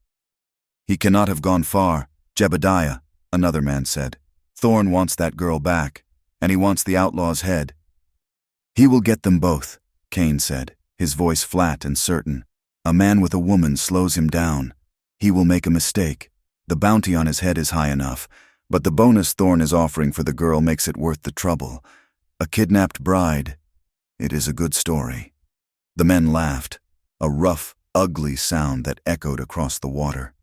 "He cannot have gone far, Jebediah," another man said. "Thorn wants that girl back, and he wants the outlaw's head." "He will get them both," Kane said, his voice flat and certain. "A man with a woman slows him down. He will make a mistake. The bounty on his head is high enough, but the bonus Thorn is offering for the girl makes it worth the trouble. A kidnapped bride. It is a good story." The men laughed, a rough, ugly sound that echoed across the water.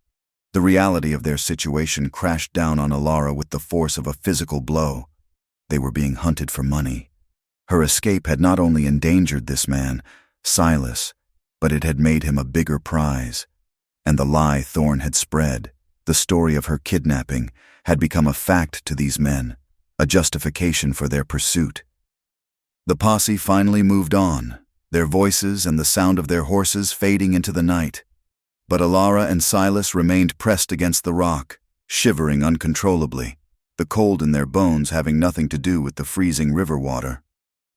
The reality of their situation crashed down on Ilara with the force of a physical blow. They were being hunted for money. Her escape had not only endangered this man, Silas, but it had made him a bigger prize. And the lie Thorn had spread, the story of her kidnapping, had become a fact to these men, a justification for their pursuit. The posse finally moved on, their voices and the sound of their horses fading into the night. But Ilara and Silas remained pressed against the rock, shivering uncontrollably, the cold in their bones having nothing to do with the freezing river water.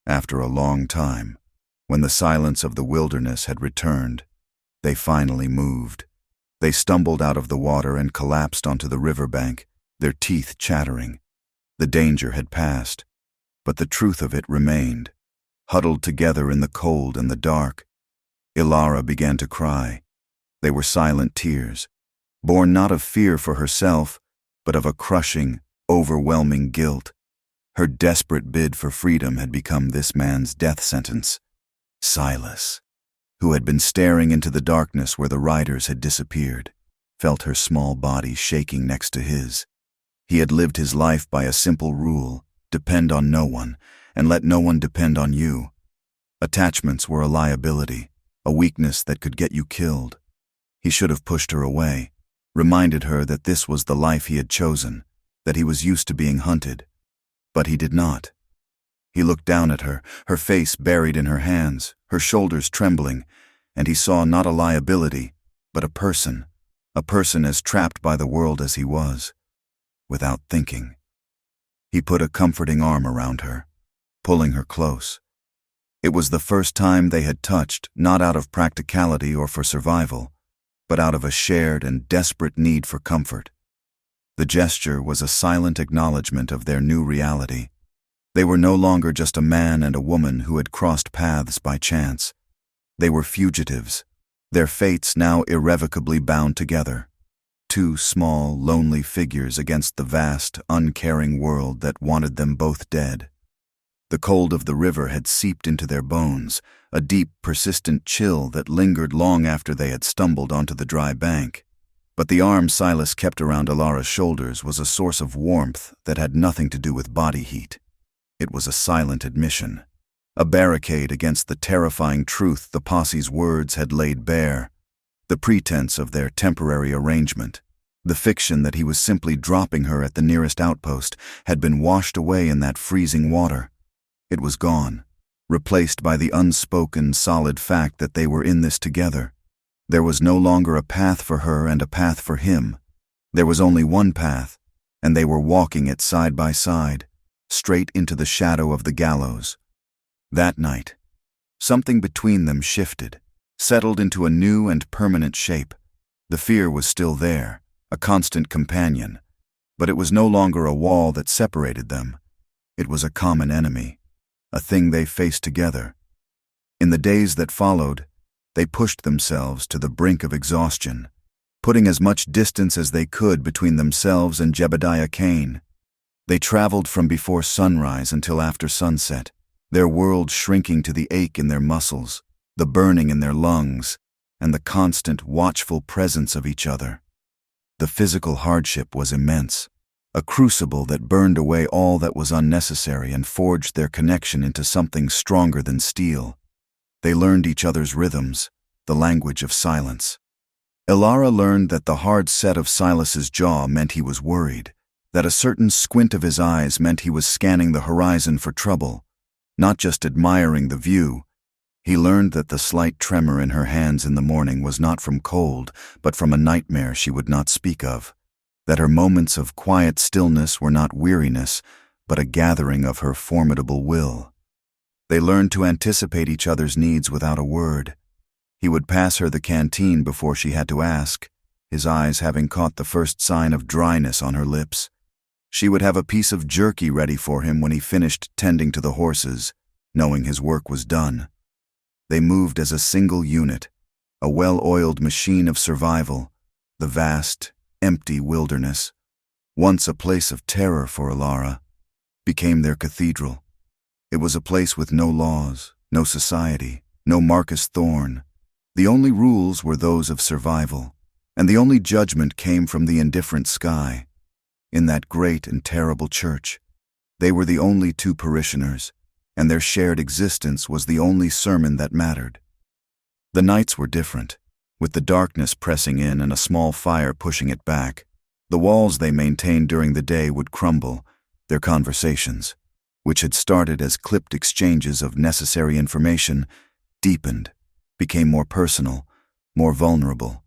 After a long time, when the silence of the wilderness had returned, they finally moved. They stumbled out of the water and collapsed onto the riverbank, their teeth chattering. The danger had passed, but the truth of it remained. Huddled together in the cold and the dark, Ilara began to cry. They were silent tears, born not of fear for herself, but of a crushing, overwhelming guilt. Her desperate bid for freedom had become this man's death sentence. Silas, who had been staring into the darkness where the riders had disappeared, felt her small body shaking next to his. He had lived his life by a simple rule: depend on no one, and let no one depend on you. Attachments were a liability, a weakness that could get you killed. He should have pushed her away, reminded her that this was the life he had chosen, that he was used to being hunted. But he did not. He looked down at her, her face buried in her hands, her shoulders trembling, and he saw not a liability, but a person as trapped by the world as he was. Without thinking, he put a comforting arm around her, pulling her close. It was the first time they had touched, not out of practicality or for survival, but out of a shared and desperate need for comfort. The gesture was a silent acknowledgement of their new reality. They were no longer just a man and a woman who had crossed paths by chance. They were fugitives, their fates now irrevocably bound together. Two small, lonely figures against the vast, uncaring world that wanted them both dead. The cold of the river had seeped into their bones, a deep, persistent chill that lingered long after they had stumbled onto the dry bank. But the arm Silas kept around Ilara's shoulders was a source of warmth that had nothing to do with body heat. It was a silent admission, a barricade against the terrifying truth the posse's words had laid bare, the pretense of their temporary arrangement. The fiction that he was simply dropping her at the nearest outpost had been washed away in that freezing water. It was gone, replaced by the unspoken, solid fact that they were in this together. There was no longer a path for her and a path for him. There was only one path, and they were walking it side by side, straight into the shadow of the gallows. That night, something between them shifted, settled into a new and permanent shape. The fear was still there, a constant companion, but it was no longer a wall that separated them. It was a common enemy, a thing they faced together. In the days that followed, they pushed themselves to the brink of exhaustion, putting as much distance as they could between themselves and Jebediah Cain. They traveled from before sunrise until after sunset, their world shrinking to the ache in their muscles, the burning in their lungs, and the constant, watchful presence of each other. The physical hardship was immense, a crucible that burned away all that was unnecessary and forged their connection into something stronger than steel. They learned each other's rhythms, the language of silence. Ilara learned that the hard set of Silas's jaw meant he was worried, that a certain squint of his eyes meant he was scanning the horizon for trouble, not just admiring the view. He learned that the slight tremor in her hands in the morning was not from cold, but from a nightmare she would not speak of, that her moments of quiet stillness were not weariness, but a gathering of her formidable will. They learned to anticipate each other's needs without a word. He would pass her the canteen before she had to ask, his eyes having caught the first sign of dryness on her lips. She would have a piece of jerky ready for him when he finished tending to the horses, knowing his work was done. They moved as a single unit, a well-oiled machine of survival, the vast, empty wilderness, once a place of terror for Ilara, became their cathedral. It was a place with no laws, no society, no Marcus Thorne. The only rules were those of survival, and the only judgment came from the indifferent sky. In that great and terrible church, they were the only two parishioners, and their shared existence was the only sermon that mattered. The nights were different, with the darkness pressing in and a small fire pushing it back. The walls they maintained during the day would crumble, their conversations, which had started as clipped exchanges of necessary information, deepened, became more personal, more vulnerable.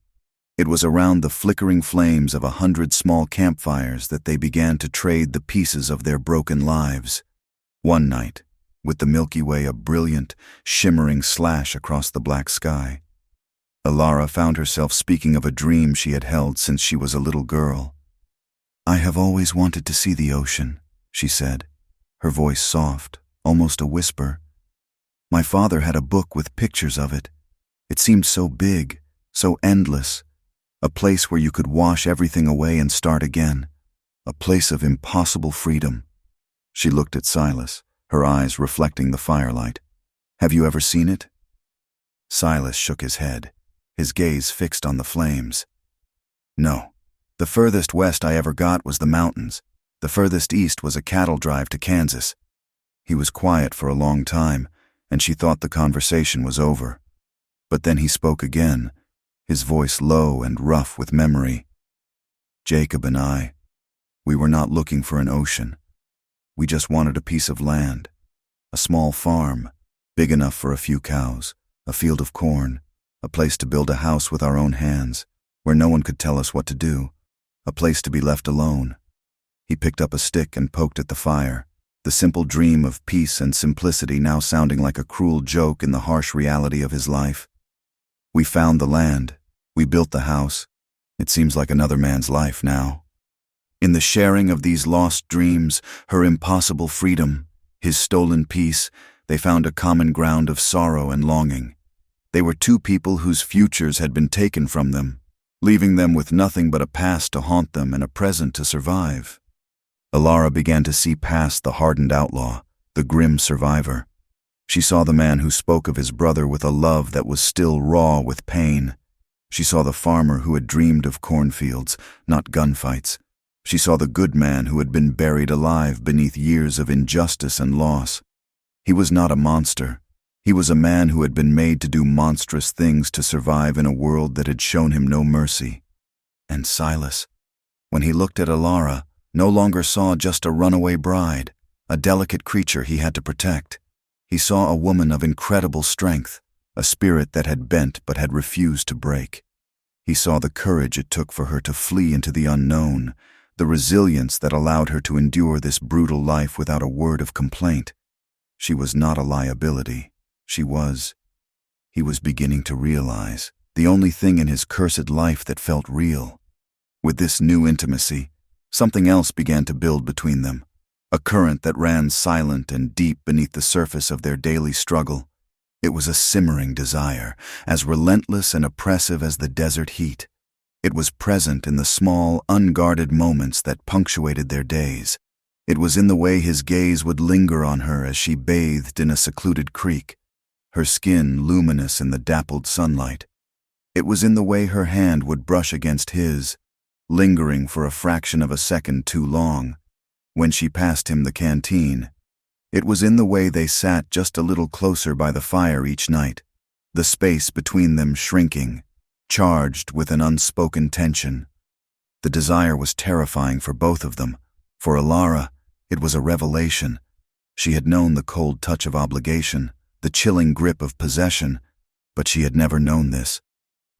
It was around the flickering flames of 100 small campfires that they began to trade the pieces of their broken lives. One night, with the Milky Way a brilliant, shimmering slash across the black sky, Ilara found herself speaking of a dream she had held since she was a little girl. "I have always wanted to see the ocean," she said, her voice soft, almost a whisper. "My father had a book with pictures of it. It seemed so big, so endless, a place where you could wash everything away and start again, a place of impossible freedom." She looked at Silas, her eyes reflecting the firelight. "Have you ever seen it?" Silas shook his head, his gaze fixed on the flames. "No. The furthest west I ever got was the mountains. The furthest east was a cattle drive to Kansas." He was quiet for a long time, and she thought the conversation was over. But then he spoke again, his voice low and rough with memory. "Jacob and I, we were not looking for an ocean. We just wanted a piece of land, a small farm, big enough for a few cows, a field of corn, a place to build a house with our own hands, where no one could tell us what to do, a place to be left alone." He picked up a stick and poked at the fire, the simple dream of peace and simplicity now sounding like a cruel joke in the harsh reality of his life. "We found the land. We built the house. It seems like another man's life now." In the sharing of these lost dreams, her impossible freedom, his stolen peace, they found a common ground of sorrow and longing. They were two people whose futures had been taken from them, leaving them with nothing but a past to haunt them and a present to survive. Ilara began to see past the hardened outlaw, the grim survivor. She saw the man who spoke of his brother with a love that was still raw with pain. She saw the farmer who had dreamed of cornfields, not gunfights. She saw the good man who had been buried alive beneath years of injustice and loss. He was not a monster. He was a man who had been made to do monstrous things to survive in a world that had shown him no mercy. And Silas, When he looked at Alara, no longer saw just a runaway bride, a delicate creature he had to protect. He saw a woman of incredible strength, a spirit that had bent but had refused to break. He saw the courage it took for her to flee into the unknown, the resilience that allowed her to endure this brutal life without a word of complaint. She was not a liability. He was beginning to realize, the only thing in his cursed life that felt real. With this new intimacy, something else began to build between them, a current that ran silent and deep beneath the surface of their daily struggle. It was a simmering desire, as relentless and oppressive as the desert heat. It was present in the small, unguarded moments that punctuated their days. It was in the way his gaze would linger on her as she bathed in a secluded creek, her skin luminous in the dappled sunlight. It was in the way her hand would brush against his, lingering for a fraction of a second too long. When she passed him the canteen, it was in the way they sat just a little closer by the fire each night, the space between them shrinking, charged with an unspoken tension. The desire was terrifying for both of them. For Alara, it was a revelation. She had known the cold touch of obligation, the chilling grip of possession, but she had never known this.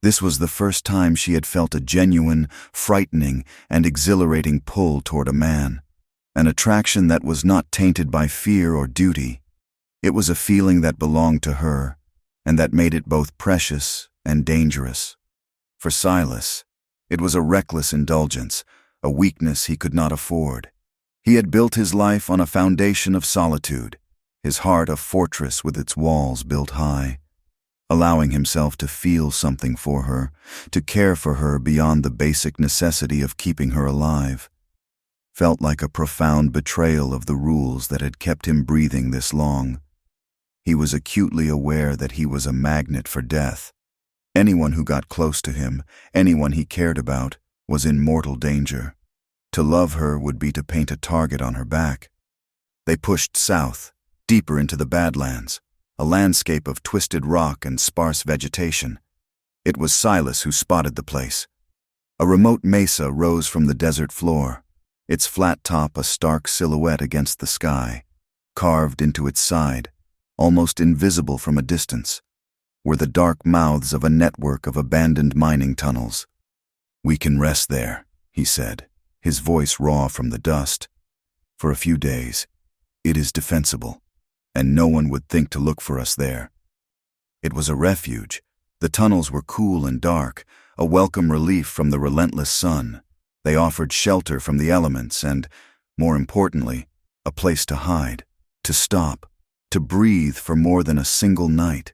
This was the first time she had felt a genuine, frightening, and exhilarating pull toward a man, an attraction that was not tainted by fear or duty. It was a feeling that belonged to her, and that made it both precious and dangerous. For Silas, it was a reckless indulgence, a weakness he could not afford. He had built his life on a foundation of solitude, his heart a fortress with its walls built high. Allowing himself to feel something for her, to care for her beyond the basic necessity of keeping her alive, felt like a profound betrayal of the rules that had kept him breathing this long. He was acutely aware that he was a magnet for death. Anyone who got close to him, anyone he cared about, was in mortal danger. To love her would be to paint a target on her back. They pushed south, deeper into the Badlands, a landscape of twisted rock and sparse vegetation. It was Silas who spotted the place. A remote mesa rose from the desert floor, its flat top a stark silhouette against the sky. Carved into its side, almost invisible from a distance, were the dark mouths of a network of abandoned mining tunnels. "We can rest there," he said, his voice raw from the dust. "For a few days. It is defensible, and no one would think to look for us there." It was a refuge. The tunnels were cool and dark, a welcome relief from the relentless sun. They offered shelter from the elements and, more importantly, a place to hide, to stop, to breathe for more than a single night.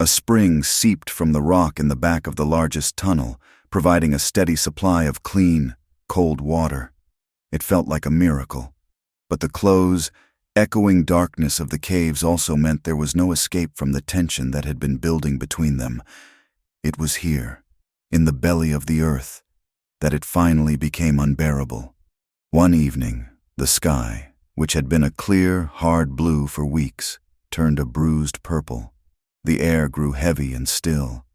A spring seeped from the rock in the back of the largest tunnel, providing a steady supply of clean, cold water. It felt like a miracle. But the close, echoing darkness of the caves also meant there was no escape from the tension that had been building between them. It was here, in the belly of the earth, that it finally became unbearable. One evening, the sky, which had been a clear, hard blue for weeks, turned a bruised purple. The air grew heavy and still.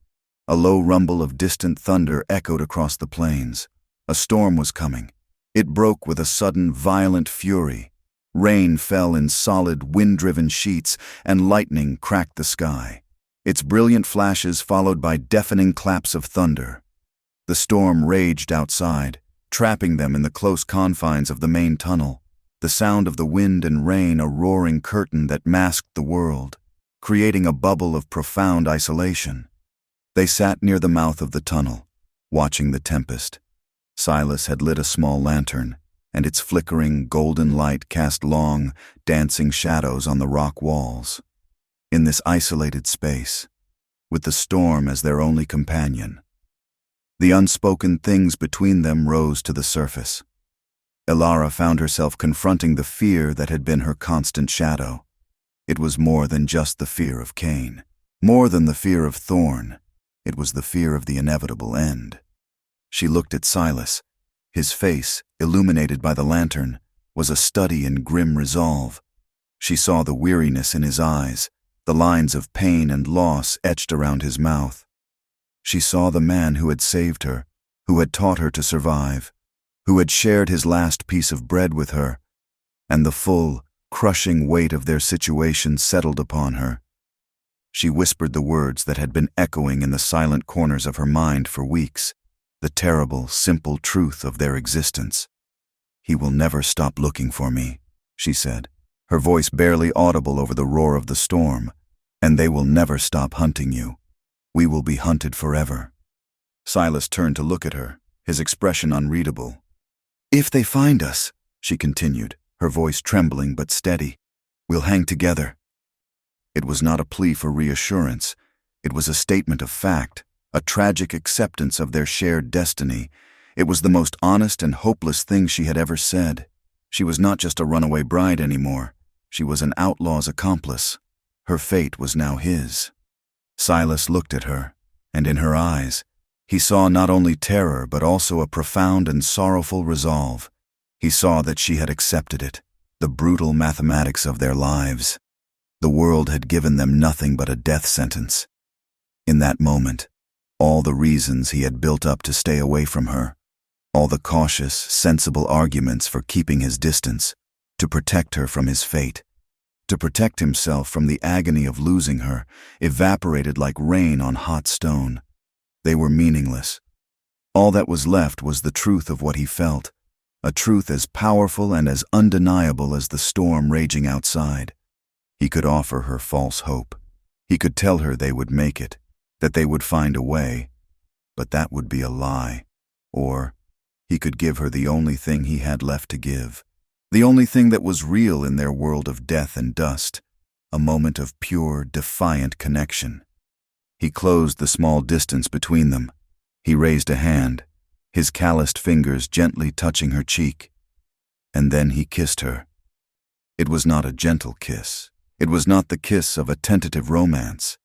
A low rumble of distant thunder echoed across the plains. A storm was coming. It broke with a sudden, violent fury. Rain fell in solid, wind-driven sheets, and lightning cracked the sky, its brilliant flashes followed by deafening claps of thunder. The storm raged outside, trapping them in the close confines of the main tunnel, the sound of the wind and rain a roaring curtain that masked the world, creating a bubble of profound isolation. They sat near the mouth of the tunnel, watching the tempest. Silas had lit a small lantern, and its flickering, golden light cast long, dancing shadows on the rock walls. In this isolated space, with the storm as their only companion, the unspoken things between them rose to the surface. Alara found herself confronting the fear that had been her constant shadow. It was more than just the fear of Cain, more than the fear of Thorn. It was the fear of the inevitable end. She looked at Silas. His face, illuminated by the lantern, was a study in grim resolve. She saw the weariness in his eyes, the lines of pain and loss etched around his mouth. She saw the man who had saved her, who had taught her to survive, who had shared his last piece of bread with her, and the full, crushing weight of their situation settled upon her. She whispered the words that had been echoing in the silent corners of her mind for weeks, the terrible, simple truth of their existence. "He will never stop looking for me," she said, her voice barely audible over the roar of the storm. "And they will never stop hunting you. We will be hunted forever." Silas turned to look at her, his expression unreadable. "If they find us," she continued, her voice trembling but steady, "we'll hang together." It was not a plea for reassurance. It was a statement of fact, a tragic acceptance of their shared destiny. It was the most honest and hopeless thing she had ever said. She was not just a runaway bride anymore. She was an outlaw's accomplice. Her fate was now his. Silas looked at her, and in her eyes, he saw not only terror but also a profound and sorrowful resolve. He saw that she had accepted it, the brutal mathematics of their lives. The world had given them nothing but a death sentence. In that moment, all the reasons he had built up to stay away from her, all the cautious, sensible arguments for keeping his distance, to protect her from his fate, to protect himself from the agony of losing her, evaporated like rain on hot stone. They were meaningless. All that was left was the truth of what he felt, a truth as powerful and as undeniable as the storm raging outside. He could offer her false hope. He could tell her they would make it, that they would find a way, but that would be a lie. Or he could give her the only thing he had left to give, the only thing that was real in their world of death and dust, a moment of pure, defiant connection. He closed the small distance between them. He raised a hand, his calloused fingers gently touching her cheek. And then he kissed her. It was not a gentle kiss. It was not the kiss of a tentative romance.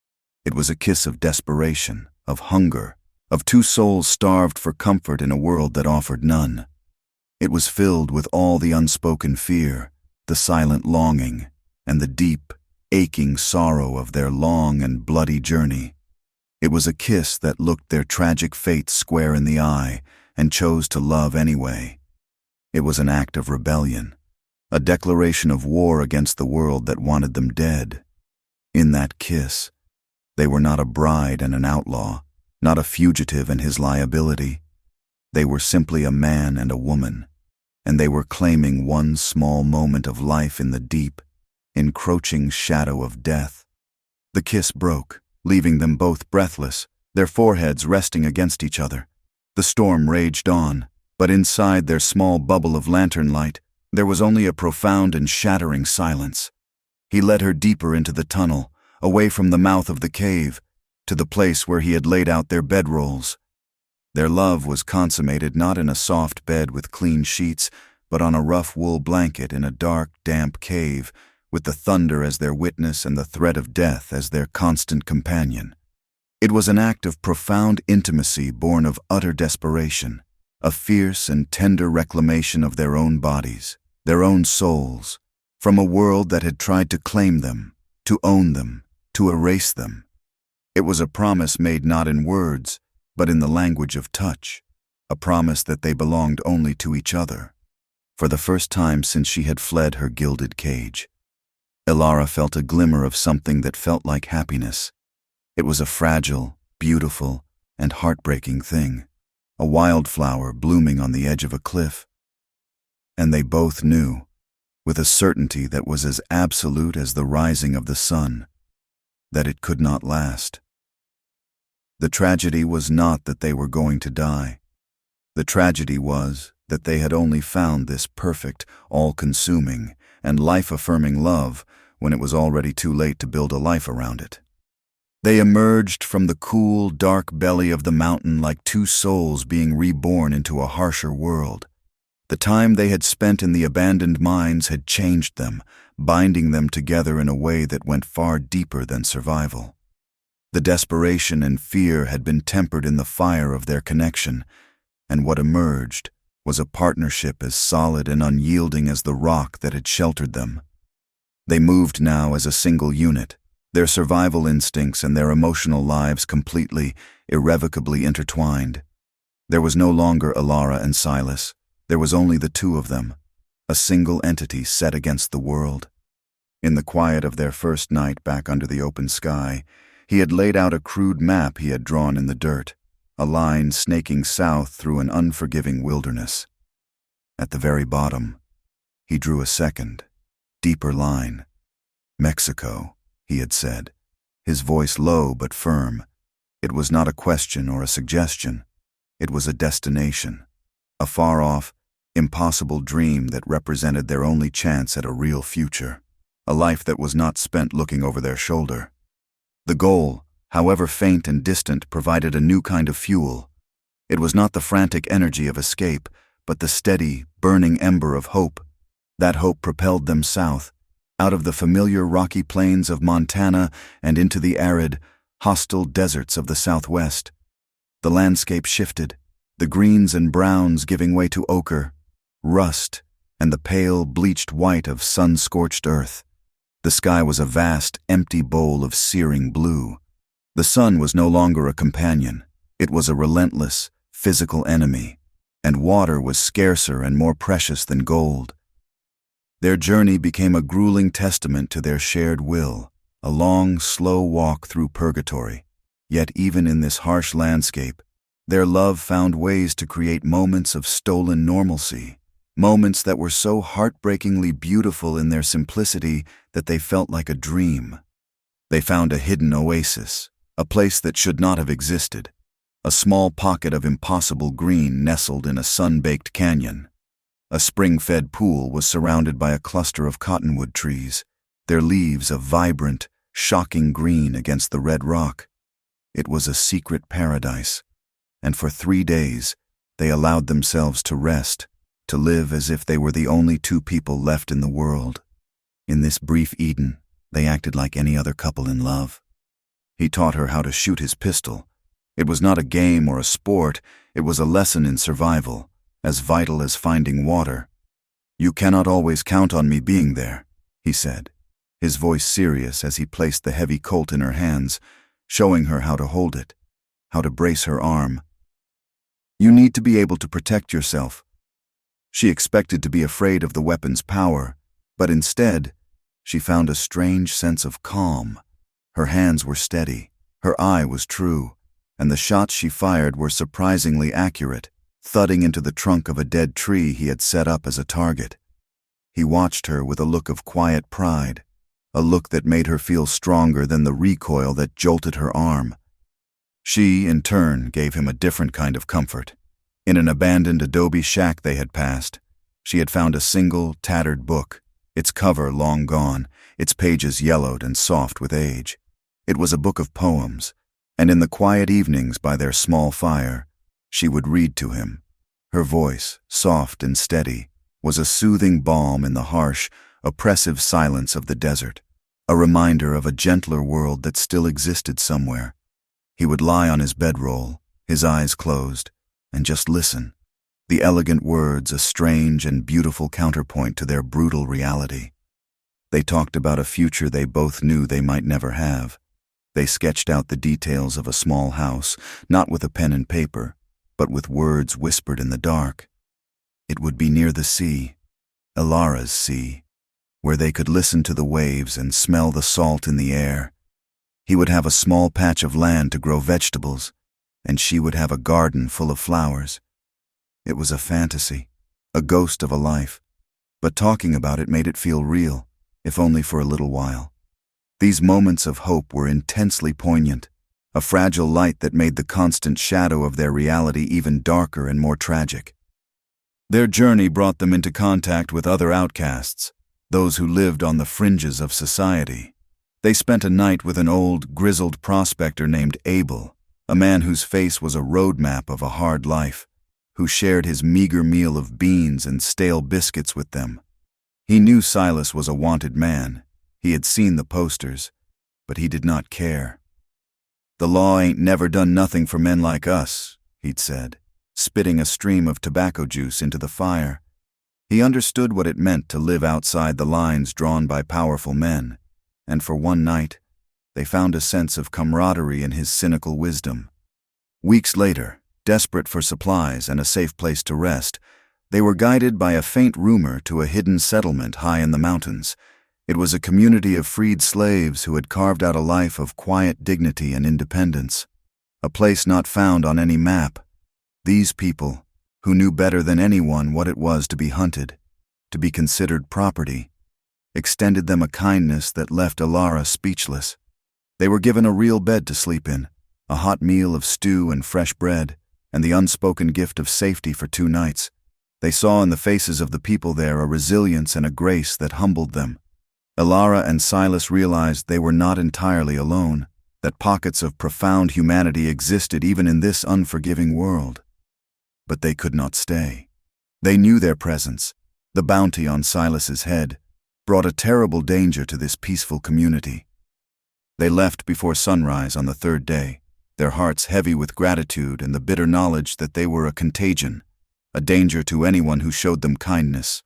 It was a kiss of desperation, of hunger, of two souls starved for comfort in a world that offered none. It was filled with all the unspoken fear, the silent longing, and the deep, aching sorrow of their long and bloody journey. It was a kiss that looked their tragic fate square in the eye and chose to love anyway. It was an act of rebellion, a declaration of war against the world that wanted them dead. In that kiss, they were not a bride and an outlaw, not a fugitive and his liability. They were simply a man and a woman, and they were claiming one small moment of life in the deep, encroaching shadow of death. The kiss broke, leaving them both breathless, their foreheads resting against each other. The storm raged on, but inside their small bubble of lantern light, there was only a profound and shattering silence. He led her deeper into the tunnel, away from the mouth of the cave, to the place where he had laid out their bedrolls. Their love was consummated not in a soft bed with clean sheets, but on a rough wool blanket in a dark, damp cave, with the thunder as their witness and the threat of death as their constant companion. It was an act of profound intimacy born of utter desperation, a fierce and tender reclamation of their own bodies, their own souls, from a world that had tried to claim them, to own them, to erase them. It was a promise made not in words, but in the language of touch, a promise that they belonged only to each other. For the first time since she had fled her gilded cage, Elara felt a glimmer of something that felt like happiness. It was a fragile, beautiful, and heartbreaking thing, a wildflower blooming on the edge of a cliff. And they both knew, with a certainty that was as absolute as the rising of the sun, that it could not last. The tragedy was not that they were going to die. The tragedy was that they had only found this perfect, all-consuming, and life-affirming love when it was already too late to build a life around it. They emerged from the cool, dark belly of the mountain like two souls being reborn into a harsher world. The time they had spent in the abandoned mines had changed them, binding them together in a way that went far deeper than survival. The desperation and fear had been tempered in the fire of their connection, and what emerged was a partnership as solid and unyielding as the rock that had sheltered them. They moved now as a single unit, their survival instincts and their emotional lives completely, irrevocably intertwined. There was no longer Elara and Silas, There was only the two of them, a single entity set against the world. In the quiet of their first night back under the open sky, he had laid out a crude map he had drawn in the dirt, a line snaking south through an unforgiving wilderness. At the very bottom, he drew a second, deeper line. Mexico, he had said, his voice low but firm. It was not a question or a suggestion. It was a destination, a far-off, impossible dream that represented their only chance at a real future, a life that was not spent looking over their shoulder. The goal, however faint and distant, provided a new kind of fuel. It was not the frantic energy of escape, but the steady, burning ember of hope. That hope propelled them south, out of the familiar rocky plains of Montana and into the arid, hostile deserts of the Southwest. The landscape shifted, the greens and browns giving way to ochre, rust, and the pale, bleached white of sun-scorched earth. The sky was a vast, empty bowl of searing blue. The sun was no longer a companion. It was a relentless, physical enemy, and water was scarcer and more precious than gold. Their journey became a grueling testament to their shared will, a long, slow walk through purgatory. Yet even in this harsh landscape, their love found ways to create moments of stolen normalcy, moments that were so heartbreakingly beautiful in their simplicity that they felt like a dream. They found a hidden oasis, a place that should not have existed, a small pocket of impossible green nestled in a sun-baked canyon. A spring-fed pool was surrounded by a cluster of cottonwood trees, their leaves a vibrant, shocking green against the red rock. It was a secret paradise, and for 3 days they allowed themselves to rest, to live as if they were the only two people left in the world. In this brief Eden, they acted like any other couple in love. He taught her how to shoot his pistol. It was not a game or a sport, it was a lesson in survival, as vital as finding water. "You cannot always count on me being there," he said, his voice serious as he placed the heavy Colt in her hands, showing her how to hold it, how to brace her arm. "You need to be able to protect yourself." She expected to be afraid of the weapon's power, but instead, she found a strange sense of calm. Her hands were steady, her eye was true, and the shots she fired were surprisingly accurate, thudding into the trunk of a dead tree he had set up as a target. He watched her with a look of quiet pride, a look that made her feel stronger than the recoil that jolted her arm. She, in turn, gave him a different kind of comfort. In an abandoned adobe shack they had passed, she had found a single, tattered book, its cover long gone, its pages yellowed and soft with age. It was a book of poems, and in the quiet evenings by their small fire, she would read to him. Her voice, soft and steady, was a soothing balm in the harsh, oppressive silence of the desert, a reminder of a gentler world that still existed somewhere. He would lie on his bedroll, his eyes closed, and just listen, the elegant words a strange and beautiful counterpoint to their brutal reality. They talked about a future they both knew they might never have. They sketched out the details of a small house, not with a pen and paper, but with words whispered in the dark. It would be near the sea, Elara's sea, where they could listen to the waves and smell the salt in the air. He would have a small patch of land to grow vegetables, and she would have a garden full of flowers. It was a fantasy, a ghost of a life, but talking about it made it feel real, if only for a little while. These moments of hope were intensely poignant, a fragile light that made the constant shadow of their reality even darker and more tragic. Their journey brought them into contact with other outcasts, those who lived on the fringes of society. They spent a night with an old, grizzled prospector named Abel, a man whose face was a roadmap of a hard life, who shared his meager meal of beans and stale biscuits with them. He knew Silas was a wanted man. He had seen the posters, but he did not care. "The law ain't never done nothing for men like us," he'd said, spitting a stream of tobacco juice into the fire. He understood what it meant to live outside the lines drawn by powerful men, and for one night, they found a sense of camaraderie in his cynical wisdom. Weeks later, desperate for supplies and a safe place to rest, They were guided by a faint rumor to a hidden settlement high in the mountains. It was a community of freed slaves who had carved out a life of quiet dignity and independence, a place not found on any map. These people, who knew better than anyone what it was to be hunted, to be considered property, extended them a kindness that left Ilara speechless. They were given a real bed to sleep in, a hot meal of stew and fresh bread, and the unspoken gift of safety for 2 nights. They saw in the faces of the people there a resilience and a grace that humbled them. Ilara and Silas realized they were not entirely alone, that pockets of profound humanity existed even in this unforgiving world. But they could not stay. They knew their presence, the bounty on Silas's head, brought a terrible danger to this peaceful community. They left before sunrise on the 3rd day, their hearts heavy with gratitude and the bitter knowledge that they were a contagion, a danger to anyone who showed them kindness.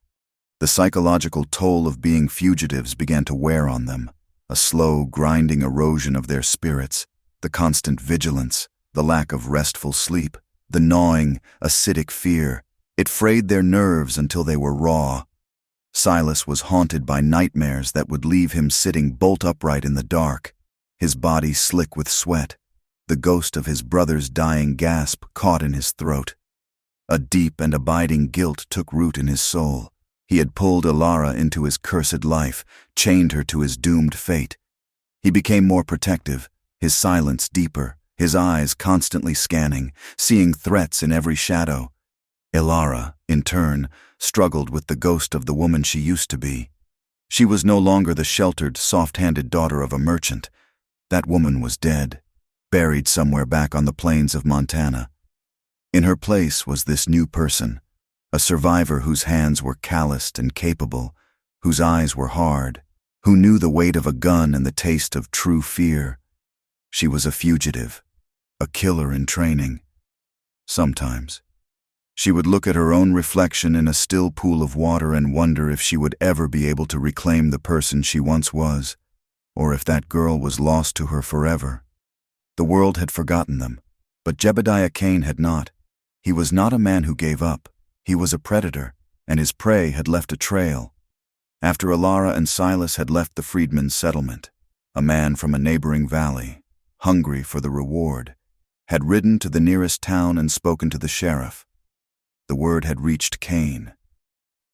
The psychological toll of being fugitives began to wear on them, a slow, grinding erosion of their spirits, the constant vigilance, the lack of restful sleep, the gnawing, acidic fear. It frayed their nerves until they were raw. Silas was haunted by nightmares that would leave him sitting bolt upright in the dark, his body slick with sweat, the ghost of his brother's dying gasp caught in his throat. A deep and abiding guilt took root in his soul. He had pulled Ilara into his cursed life, chained her to his doomed fate. He became more protective, his silence deeper, his eyes constantly scanning, seeing threats in every shadow. Ilara, in turn, struggled with the ghost of the woman she used to be. She was no longer the sheltered, soft-handed daughter of a merchant. That woman was dead, buried somewhere back on the plains of Montana. In her place was this new person, a survivor whose hands were calloused and capable, whose eyes were hard, who knew the weight of a gun and the taste of true fear. She was a fugitive, a killer in training. Sometimes she would look at her own reflection in a still pool of water and wonder if she would ever be able to reclaim the person she once was, or if that girl was lost to her forever. The world had forgotten them, but Jebediah Cain had not. He was not a man who gave up. He was a predator, and his prey had left a trail. After Ilara and Silas had left the freedmen's settlement, a man from a neighboring valley, hungry for the reward, had ridden to the nearest town and spoken to the sheriff. The word had reached Cain.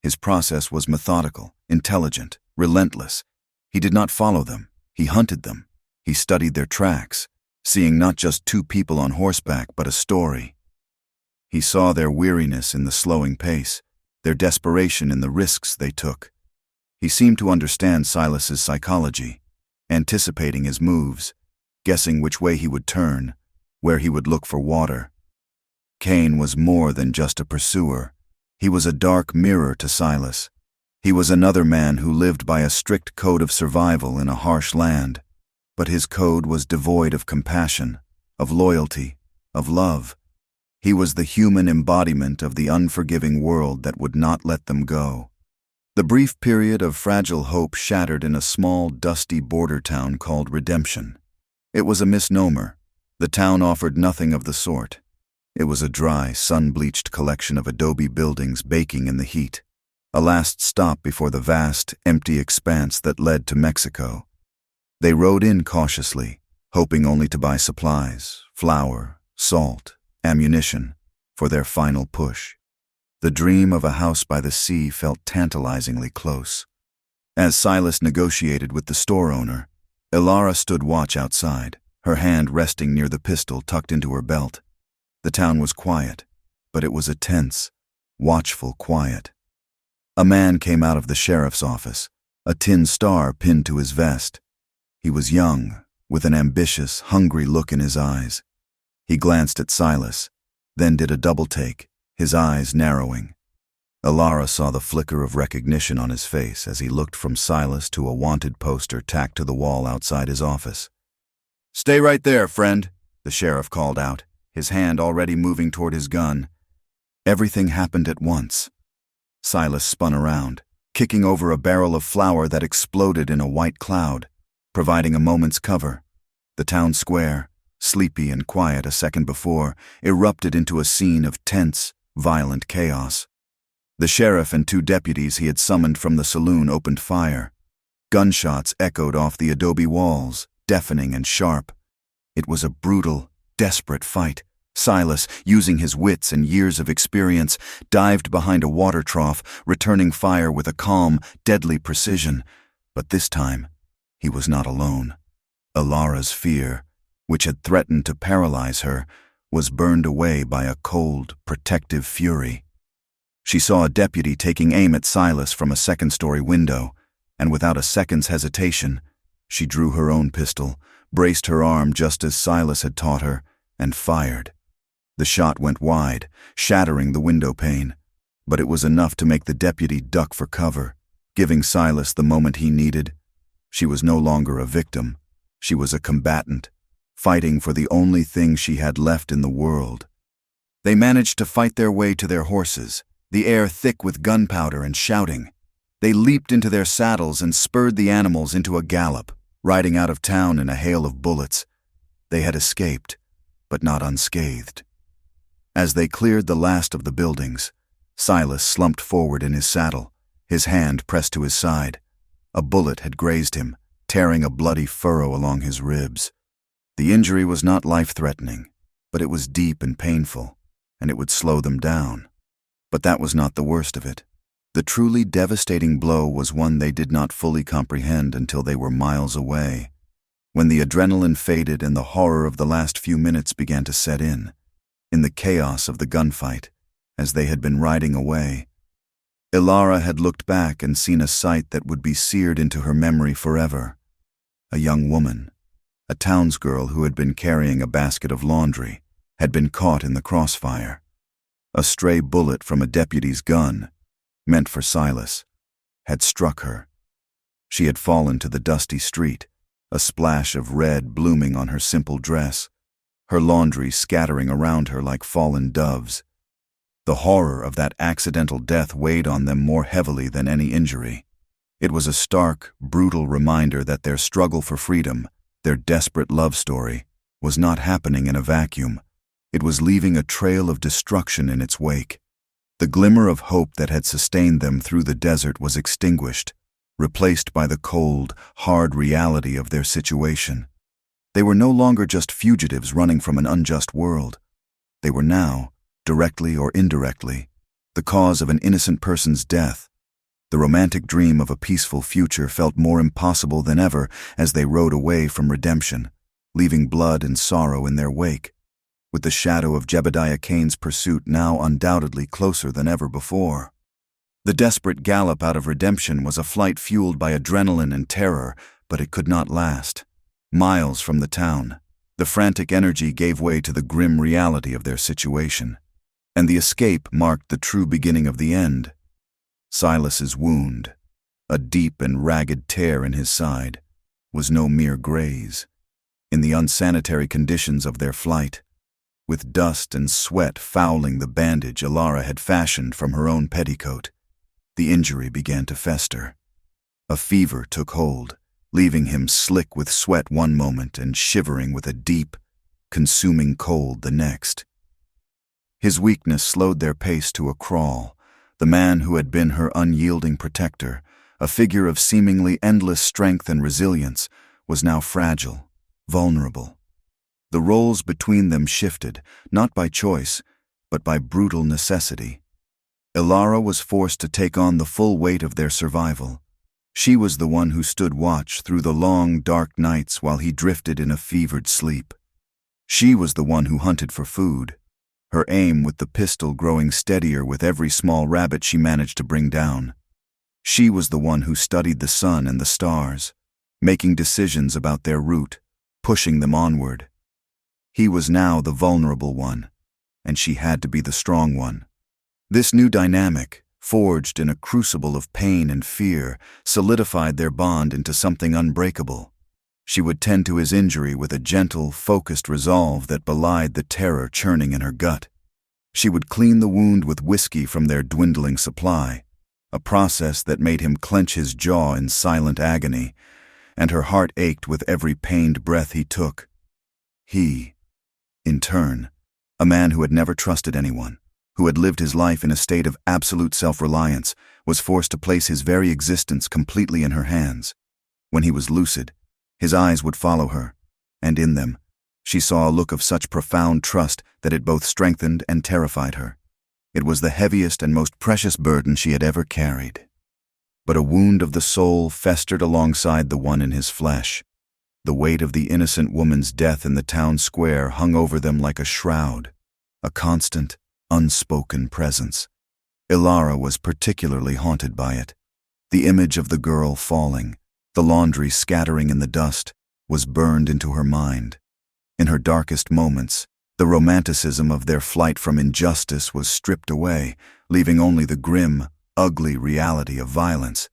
His process was methodical, intelligent, relentless. He did not follow them. He hunted them. He studied their tracks, seeing not just 2 people on horseback, but a story. He saw their weariness in the slowing pace, their desperation in the risks they took. He seemed to understand Silas's psychology, anticipating his moves, guessing which way he would turn, where he would look for water. Cain was more than just a pursuer. He was a dark mirror to Silas. He was another man who lived by a strict code of survival in a harsh land, but his code was devoid of compassion, of loyalty, of love. He was the human embodiment of the unforgiving world that would not let them go. The brief period of fragile hope shattered in a small, dusty border town called Redemption. It was a misnomer. The town offered nothing of the sort. It was a dry, sun-bleached collection of adobe buildings baking in the heat, a last stop before the vast, empty expanse that led to Mexico. They rode in cautiously, hoping only to buy supplies, flour, salt, ammunition, for their final push. The dream of a house by the sea felt tantalizingly close. As Silas negotiated with the store owner, Ilara stood watch outside, her hand resting near the pistol tucked into her belt. The town was quiet, but it was a tense, watchful quiet. A man came out of the sheriff's office, a tin star pinned to his vest. He was young, with an ambitious, hungry look in his eyes. He glanced at Silas, then did a double-take, his eyes narrowing. Ilara saw the flicker of recognition on his face as he looked from Silas to a wanted poster tacked to the wall outside his office. "Stay right there, friend," the sheriff called out, his hand already moving toward his gun. Everything happened at once. Silas spun around, kicking over a barrel of flour that exploded in a white cloud, providing a moment's cover. The town square, sleepy and quiet a second before, erupted into a scene of tense, violent chaos. The sheriff and 2 deputies he had summoned from the saloon opened fire. Gunshots echoed off the adobe walls, deafening and sharp. It was a brutal, desperate fight. Silas, using his wits and years of experience, dived behind a water trough, returning fire with a calm, deadly precision. But this time, he was not alone. Ilara's fear, which had threatened to paralyze her, was burned away by a cold, protective fury. She saw a deputy taking aim at Silas from a second-story window, and without a second's hesitation, she drew her own pistol, braced her arm just as Silas had taught her, and fired. The shot went wide, shattering the window pane, but it was enough to make the deputy duck for cover, giving Silas the moment he needed. She was no longer a victim. She was a combatant, fighting for the only thing she had left in the world. They managed to fight their way to their horses, the air thick with gunpowder and shouting. They leaped into their saddles and spurred the animals into a gallop, riding out of town in a hail of bullets. They had escaped, but not unscathed. As they cleared the last of the buildings, Silas slumped forward in his saddle, his hand pressed to his side. A bullet had grazed him, tearing a bloody furrow along his ribs. The injury was not life-threatening, but it was deep and painful, and it would slow them down. But that was not the worst of it. The truly devastating blow was one they did not fully comprehend until they were miles away. When the adrenaline faded and the horror of the last few minutes began to set in the chaos of the gunfight, as they had been riding away, Ilara had looked back and seen a sight that would be seared into her memory forever. A young woman, a townsgirl who had been carrying a basket of laundry, had been caught in the crossfire. A stray bullet from a deputy's gun, meant for Silas, had struck her. She had fallen to the dusty street, a splash of red blooming on her simple dress, her laundry scattering around her like fallen doves. The horror of that accidental death weighed on them more heavily than any injury. It was a stark, brutal reminder that their struggle for freedom, their desperate love story, was not happening in a vacuum. It was leaving a trail of destruction in its wake. The glimmer of hope that had sustained them through the desert was extinguished, replaced by the cold, hard reality of their situation. They were no longer just fugitives running from an unjust world. They were now, directly or indirectly, the cause of an innocent person's death. The romantic dream of a peaceful future felt more impossible than ever as they rode away from redemption, leaving blood and sorrow in their wake, with the shadow of Jebediah Cain's pursuit now undoubtedly closer than ever before. The desperate gallop out of redemption was a flight fueled by adrenaline and terror, but it could not last. Miles from the town, the frantic energy gave way to the grim reality of their situation, and the escape marked the true beginning of the end. Silas's wound, a deep and ragged tear in his side, was no mere graze. In the unsanitary conditions of their flight, with dust and sweat fouling the bandage Ilara had fashioned from her own petticoat, the injury began to fester. A fever took hold, leaving him slick with sweat one moment and shivering with a deep, consuming cold the next. His weakness slowed their pace to a crawl. The man who had been her unyielding protector, a figure of seemingly endless strength and resilience, was now fragile, vulnerable. The roles between them shifted, not by choice, but by brutal necessity. Ilara was forced to take on the full weight of their survival. She was the one who stood watch through the long, dark nights while he drifted in a fevered sleep. She was the one who hunted for food, her aim with the pistol growing steadier with every small rabbit she managed to bring down. She was the one who studied the sun and the stars, making decisions about their route, pushing them onward. He was now the vulnerable one, and she had to be the strong one. This new dynamic, forged in a crucible of pain and fear, solidified their bond into something unbreakable. She would tend to his injury with a gentle, focused resolve that belied the terror churning in her gut. She would clean the wound with whiskey from their dwindling supply, a process that made him clench his jaw in silent agony, and her heart ached with every pained breath he took. He, in turn, a man who had never trusted anyone, who had lived his life in a state of absolute self-reliance, was forced to place his very existence completely in her hands. When he was lucid, his eyes would follow her, and in them, she saw a look of such profound trust that it both strengthened and terrified her. It was the heaviest and most precious burden she had ever carried. But a wound of the soul festered alongside the one in his flesh. The weight of the innocent woman's death in the town square hung over them like a shroud, a constant, unspoken presence. Ilara was particularly haunted by it. The image of the girl falling, the laundry scattering in the dust, was burned into her mind. In her darkest moments, the romanticism of their flight from injustice was stripped away, leaving only the grim, ugly reality of violence.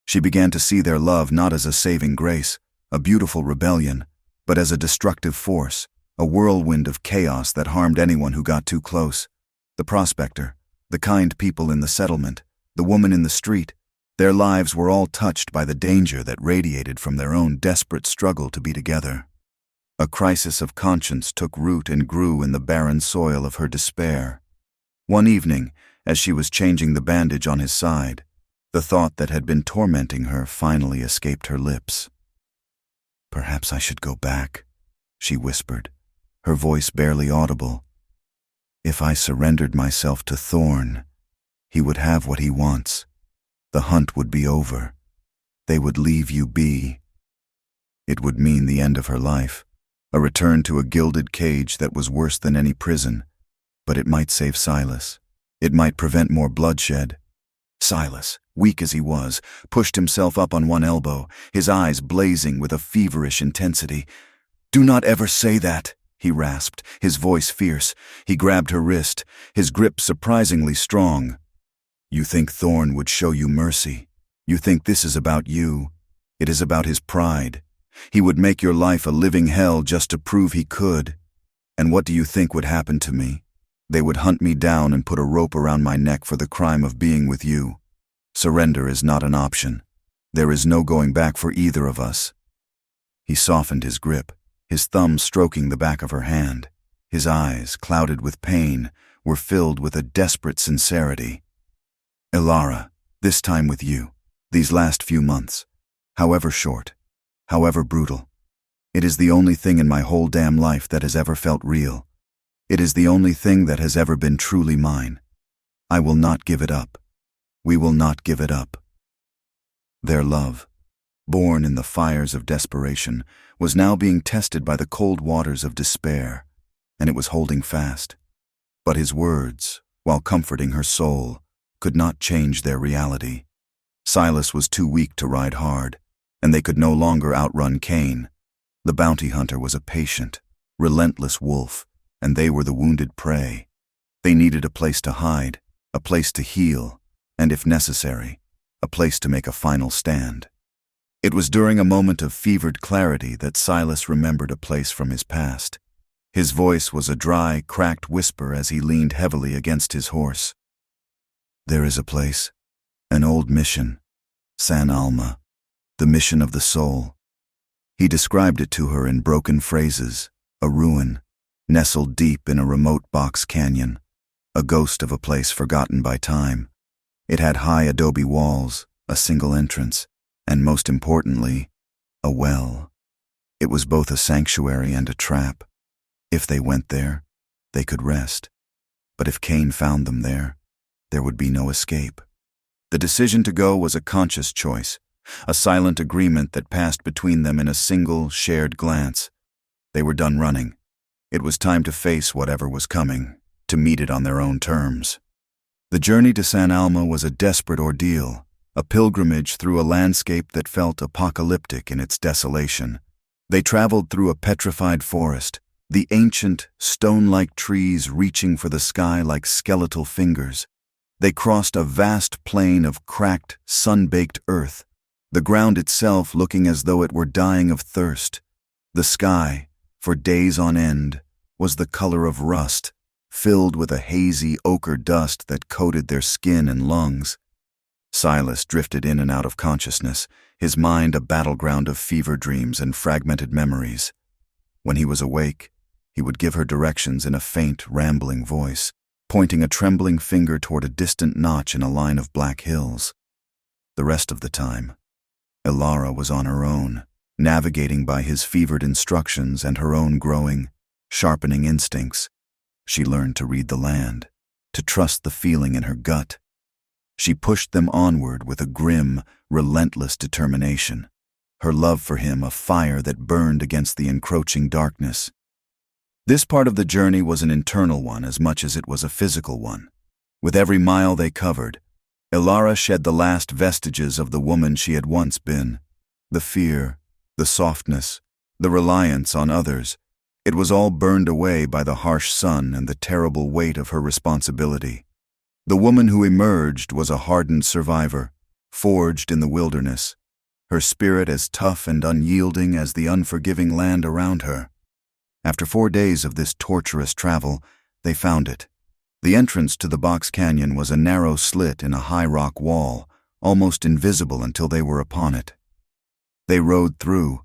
She began to see their love not as a saving grace, a beautiful rebellion, but as a destructive force, a whirlwind of chaos that harmed anyone who got too close. The prospector, the kind people in the settlement, the woman in the street, their lives were all touched by the danger that radiated from their own desperate struggle to be together. A crisis of conscience took root and grew in the barren soil of her despair. One evening, as she was changing the bandage on his side, the thought that had been tormenting her finally escaped her lips. "Perhaps I should go back," she whispered, her voice barely audible. "If I surrendered myself to Thorn, he would have what he wants. The hunt would be over. They would leave you be." It would mean the end of her life, a return to a gilded cage that was worse than any prison, but it might save Silas. It might prevent more bloodshed. Silas, weak as he was, pushed himself up on one elbow, his eyes blazing with a feverish intensity. "Do not ever say that," he rasped, his voice fierce. He grabbed her wrist, his grip surprisingly strong. "You think Thorn would show you mercy. You think this is about you. It is about his pride. He would make your life a living hell just to prove he could. And what do you think would happen to me? They would hunt me down and put a rope around my neck for the crime of being with you. Surrender is not an option. There is no going back for either of us." He softened his grip, his thumb stroking the back of her hand. His eyes, clouded with pain, were filled with a desperate sincerity. "Ilara, this time with you, these last few months, however short, however brutal, it is the only thing in my whole damn life that has ever felt real. It is the only thing that has ever been truly mine. I will not give it up. We will not give it up." Their love, born in the fires of desperation, was now being tested by the cold waters of despair, and it was holding fast. But his words, while comforting her soul, could not change their reality. Silas was too weak to ride hard, and they could no longer outrun Cain. The bounty hunter was a patient, relentless wolf, and they were the wounded prey. They needed a place to hide, a place to heal, and if necessary, a place to make a final stand. It was during a moment of fevered clarity that Silas remembered a place from his past. His voice was a dry, cracked whisper as he leaned heavily against his horse. "There is a place, an old mission, San Alma, the mission of the soul." He described it to her in broken phrases, a ruin, nestled deep in a remote box canyon, a ghost of a place forgotten by time. It had high adobe walls, a single entrance, and most importantly, a well. It was both a sanctuary and a trap. If they went there, they could rest. But if Cain found them there would be no escape. The decision to go was a conscious choice, a silent agreement that passed between them in a single, shared glance. They were done running. It was time to face whatever was coming, to meet it on their own terms. The journey to San Alma was a desperate ordeal, a pilgrimage through a landscape that felt apocalyptic in its desolation. They traveled through a petrified forest, the ancient, stone-like trees reaching for the sky like skeletal fingers. They crossed a vast plain of cracked, sun-baked earth, the ground itself looking as though it were dying of thirst. The sky, for days on end, was the color of rust, filled with a hazy ochre dust that coated their skin and lungs. Silas drifted in and out of consciousness, his mind a battleground of fever dreams and fragmented memories. When he was awake, he would give her directions in a faint, rambling voice. pointing a trembling finger toward a distant notch in a line of black hills. The rest of the time, Ilara was on her own, navigating by his fevered instructions and her own growing, sharpening instincts. She learned to read the land, to trust the feeling in her gut. She pushed them onward with a grim, relentless determination, her love for him a fire that burned against the encroaching darkness. This part of the journey was an internal one as much as it was a physical one. With every mile they covered, Ilara shed the last vestiges of the woman she had once been. The fear, the softness, the reliance on others, it was all burned away by the harsh sun and the terrible weight of her responsibility. The woman who emerged was a hardened survivor, forged in the wilderness, her spirit as tough and unyielding as the unforgiving land around her. After 4 days of this torturous travel, they found it. The entrance to the box canyon was a narrow slit in a high rock wall, almost invisible until they were upon it. They rode through,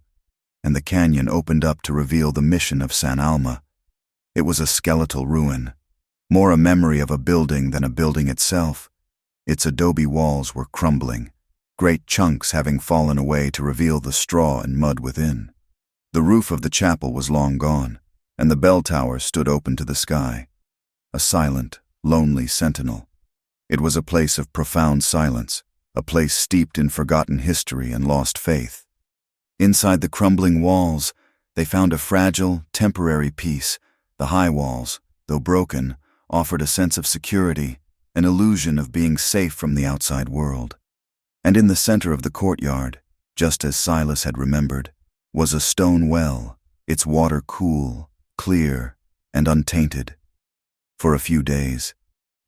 and the canyon opened up to reveal the mission of San Alma. It was a skeletal ruin, more a memory of a building than a building itself. Its adobe walls were crumbling, great chunks having fallen away to reveal the straw and mud within. The roof of the chapel was long gone, and the bell tower stood open to the sky, a silent, lonely sentinel. It was a place of profound silence, a place steeped in forgotten history and lost faith. Inside the crumbling walls, they found a fragile, temporary peace. The high walls, though broken, offered a sense of security, an illusion of being safe from the outside world. And in the center of the courtyard, just as Silas had remembered, was a stone well, its water cool, clear, and untainted. For a few days,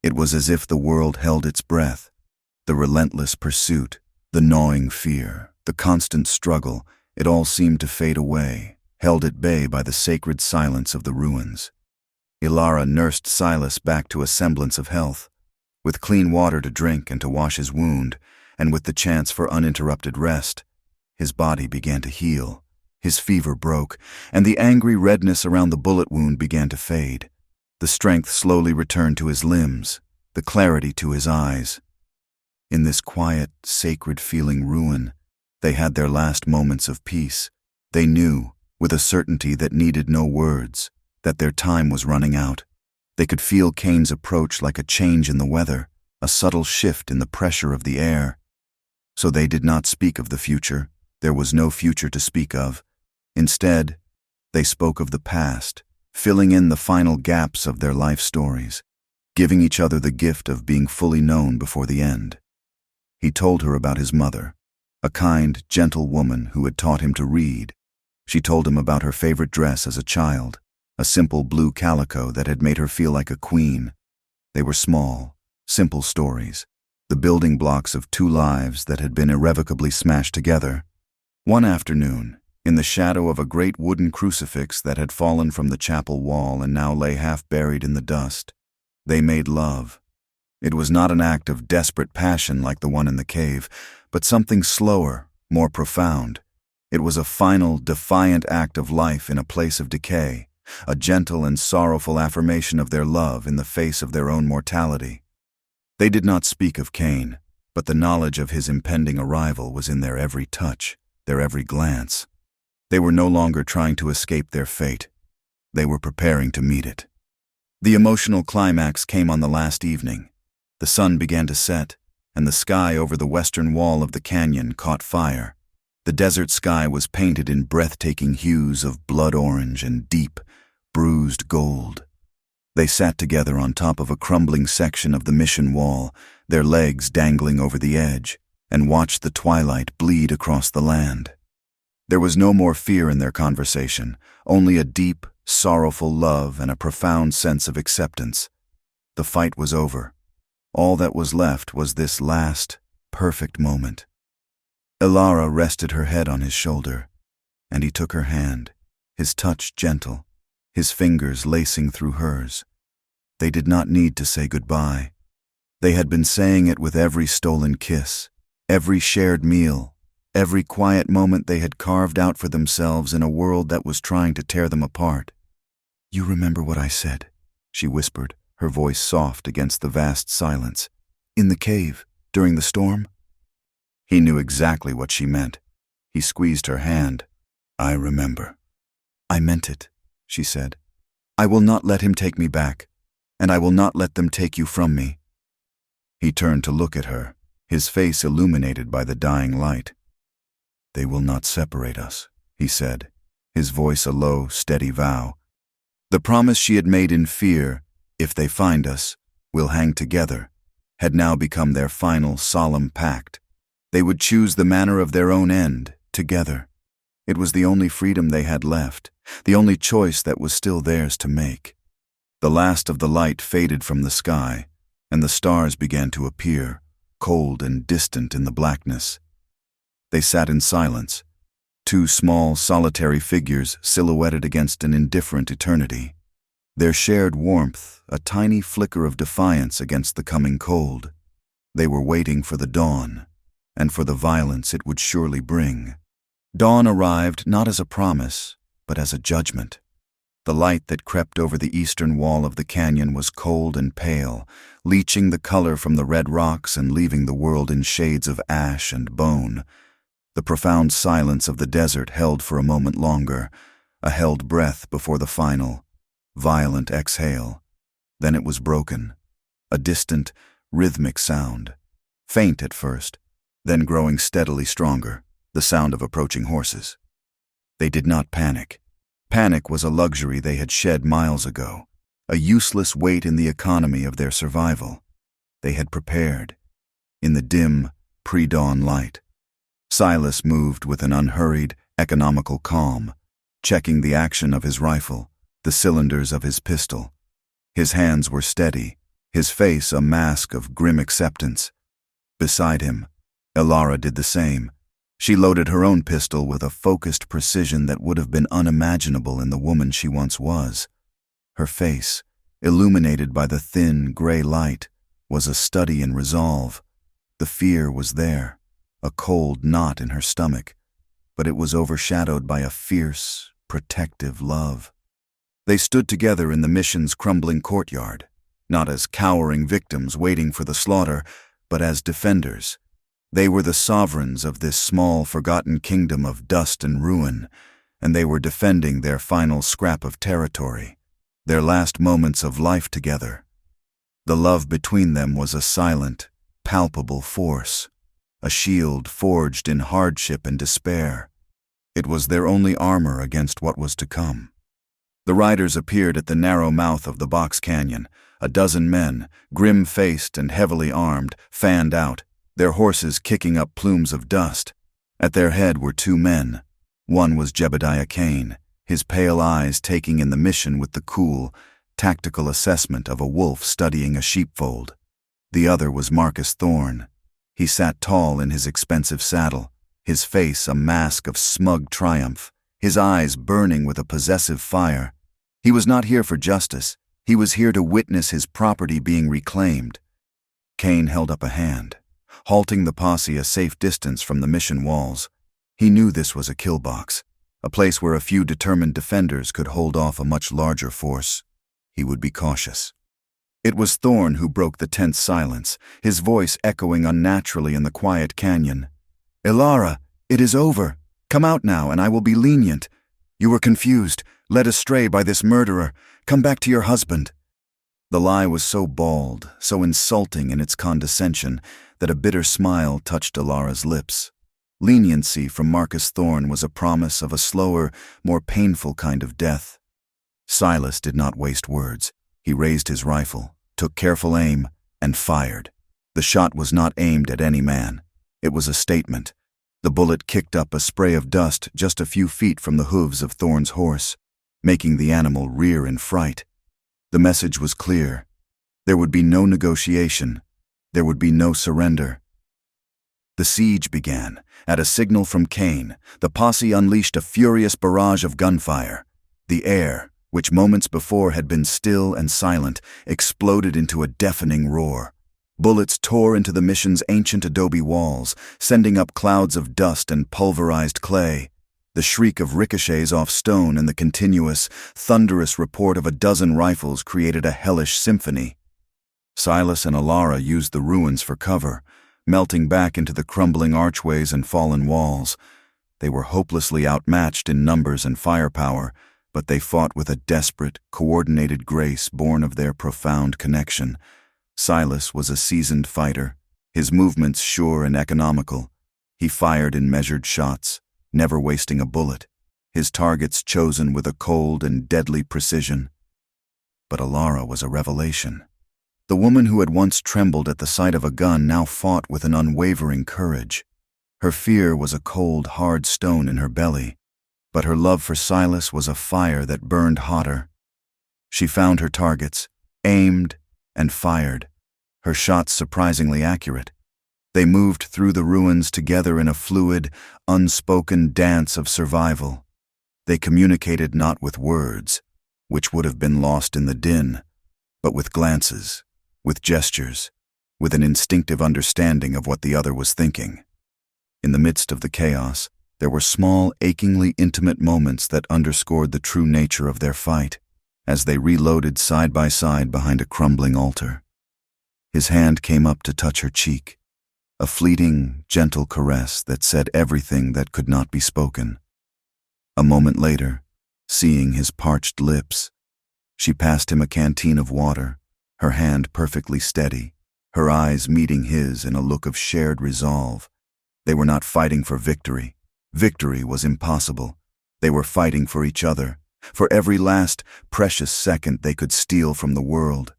it was as if the world held its breath. The relentless pursuit, the gnawing fear, the constant struggle, it all seemed to fade away, held at bay by the sacred silence of the ruins. Ilara nursed Silas back to a semblance of health, with clean water to drink and to wash his wound, and with the chance for uninterrupted rest. His body began to heal, his fever broke, and the angry redness around the bullet wound began to fade. The strength slowly returned to his limbs, the clarity to his eyes. In this quiet, sacred-feeling ruin, they had their last moments of peace. They knew, with a certainty that needed no words, that their time was running out. They could feel Cain's approach like a change in the weather, a subtle shift in the pressure of the air. So they did not speak of the future. There was no future to speak of. Instead, they spoke of the past, filling in the final gaps of their life stories, giving each other the gift of being fully known before the end. He told her about his mother, a kind, gentle woman who had taught him to read. She told him about her favorite dress as a child, a simple blue calico that had made her feel like a queen. They were small, simple stories, the building blocks of 2 lives that had been irrevocably smashed together. One afternoon, in the shadow of a great wooden crucifix that had fallen from the chapel wall and now lay half buried in the dust, they made love. It was not an act of desperate passion like the one in the cave, but something slower, more profound. It was a final, defiant act of life in a place of decay, a gentle and sorrowful affirmation of their love in the face of their own mortality. They did not speak of Cain, but the knowledge of his impending arrival was in their every touch, their every glance. They were no longer trying to escape their fate. They were preparing to meet it. The emotional climax came on the last evening. The sun began to set, and the sky over the western wall of the canyon caught fire. The desert sky was painted in breathtaking hues of blood orange and deep, bruised gold. They sat together on top of a crumbling section of the mission wall, their legs dangling over the edge, and watched the twilight bleed across the land. There was no more fear in their conversation, only a deep, sorrowful love and a profound sense of acceptance. The fight was over. All that was left was this last, perfect moment. Ilara rested her head on his shoulder, and he took her hand, his touch gentle, his fingers lacing through hers. They did not need to say goodbye. They had been saying it with every stolen kiss, every shared meal, every quiet moment they had carved out for themselves in a world that was trying to tear them apart. "You remember what I said?" she whispered, her voice soft against the vast silence. "In the cave, during the storm?" He knew exactly what she meant. He squeezed her hand. "I remember." "I meant it," she said. "I will not let him take me back, and I will not let them take you from me." He turned to look at her, his face illuminated by the dying light. "They will not separate us," he said, his voice a low, steady vow. The promise she had made in fear, "If they find us, we'll hang together," had now become their final, solemn pact. They would choose the manner of their own end, together. It was the only freedom they had left, the only choice that was still theirs to make. The last of the light faded from the sky, and the stars began to appear, cold and distant in the blackness. They sat in silence, two small, solitary figures silhouetted against an indifferent eternity. Their shared warmth, a tiny flicker of defiance against the coming cold. They were waiting for the dawn, and for the violence it would surely bring. Dawn arrived not as a promise, but as a judgment. The light that crept over the eastern wall of the canyon was cold and pale, leaching the color from the red rocks and leaving the world in shades of ash and bone. The profound silence of the desert held for a moment longer, a held breath before the final, violent exhale. Then it was broken, a distant, rhythmic sound, faint at first, then growing steadily stronger, the sound of approaching horses. They did not panic. Panic was a luxury they had shed miles ago, a useless weight in the economy of their survival. They had prepared. In the dim, pre-dawn light, Silas moved with an unhurried, economical calm, checking the action of his rifle, the cylinders of his pistol. His hands were steady, his face a mask of grim acceptance. Beside him, Elara did the same. She loaded her own pistol with a focused precision that would have been unimaginable in the woman she once was. Her face, illuminated by the thin, gray light, was a study in resolve. The fear was there, a cold knot in her stomach, but it was overshadowed by a fierce, protective love. They stood together in the mission's crumbling courtyard, not as cowering victims waiting for the slaughter, but as defenders. They were the sovereigns of this small, forgotten kingdom of dust and ruin, and they were defending their final scrap of territory, their last moments of life together. The love between them was a silent, palpable force, a shield forged in hardship and despair. It was their only armor against what was to come. The riders appeared at the narrow mouth of the box canyon, a dozen men, grim-faced and heavily armed, fanned out, their horses kicking up plumes of dust. At their head were two men. One was Jebediah Kane, his pale eyes taking in the mission with the cool, tactical assessment of a wolf studying a sheepfold. The other was Marcus Thorne. He sat tall in his expensive saddle, his face a mask of smug triumph, his eyes burning with a possessive fire. He was not here for justice. He was here to witness his property being reclaimed. Kane held up a hand, halting the posse a safe distance from the mission walls. He knew this was a kill box, a place where a few determined defenders could hold off a much larger force. He would be cautious. It was Thorne who broke the tense silence, his voice echoing unnaturally in the quiet canyon. "Elara, it is over. Come out now, and I will be lenient. You were confused, led astray by this murderer. Come back to your husband." The lie was so bald, so insulting in its condescension, that a bitter smile touched Elara's lips. Leniency from Marcus Thorne was a promise of a slower, more painful kind of death. Silas did not waste words. He raised his rifle, took careful aim, and fired. The shot was not aimed at any man. It was a statement. The bullet kicked up a spray of dust just a few feet from the hooves of Thorne's horse, making the animal rear in fright. The message was clear. There would be no negotiation. There would be no surrender. The siege began. At a signal from Kane, the posse unleashed a furious barrage of gunfire. The air, which moments before had been still and silent, exploded into a deafening roar. Bullets tore into the mission's ancient adobe walls, sending up clouds of dust and pulverized clay. The shriek of ricochets off stone and the continuous, thunderous report of a dozen rifles created a hellish symphony. Silas and Alara used the ruins for cover, melting back into the crumbling archways and fallen walls. They were hopelessly outmatched in numbers and firepower, but they fought with a desperate, coordinated grace born of their profound connection. Silas was a seasoned fighter, his movements sure and economical. He fired in measured shots, never wasting a bullet, his targets chosen with a cold and deadly precision. But Alara was a revelation. The woman who had once trembled at the sight of a gun now fought with an unwavering courage. Her fear was a cold, hard stone in her belly, but her love for Silas was a fire that burned hotter. She found her targets, aimed, and fired, her shots surprisingly accurate. They moved through the ruins together in a fluid, unspoken dance of survival. They communicated not with words, which would have been lost in the din, but with glances, with gestures, with an instinctive understanding of what the other was thinking. In the midst of the chaos, there were small, achingly intimate moments that underscored the true nature of their fight, as they reloaded side by side behind a crumbling altar. His hand came up to touch her cheek, a fleeting, gentle caress that said everything that could not be spoken. A moment later, seeing his parched lips, she passed him a canteen of water, her hand perfectly steady, her eyes meeting his in a look of shared resolve. They were not fighting for victory. Victory was impossible. They were fighting for each other, for every last, precious second they could steal from the world.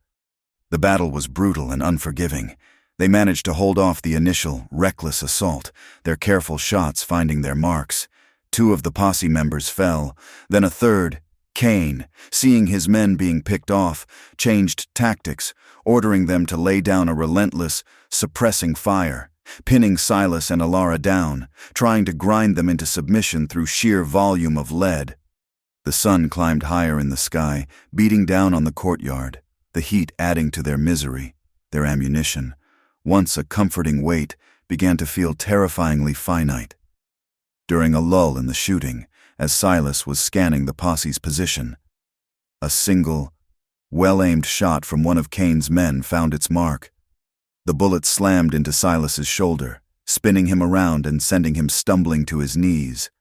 The battle was brutal and unforgiving. They managed to hold off the initial, reckless assault, their careful shots finding their marks. 2 of the posse members fell, then a third, Cain, seeing his men being picked off, changed tactics, ordering them to lay down a relentless, suppressing fire, pinning Silas and Alara down, trying to grind them into submission through sheer volume of lead. The sun climbed higher in the sky, beating down on the courtyard, the heat adding to their misery, their ammunition, once a comforting weight, began to feel terrifyingly finite. During a lull in the shooting, as Silas was scanning the posse's position, a single, well-aimed shot from one of Cain's men found its mark. The bullet slammed into Silas's shoulder, spinning him around and sending him stumbling to his knees.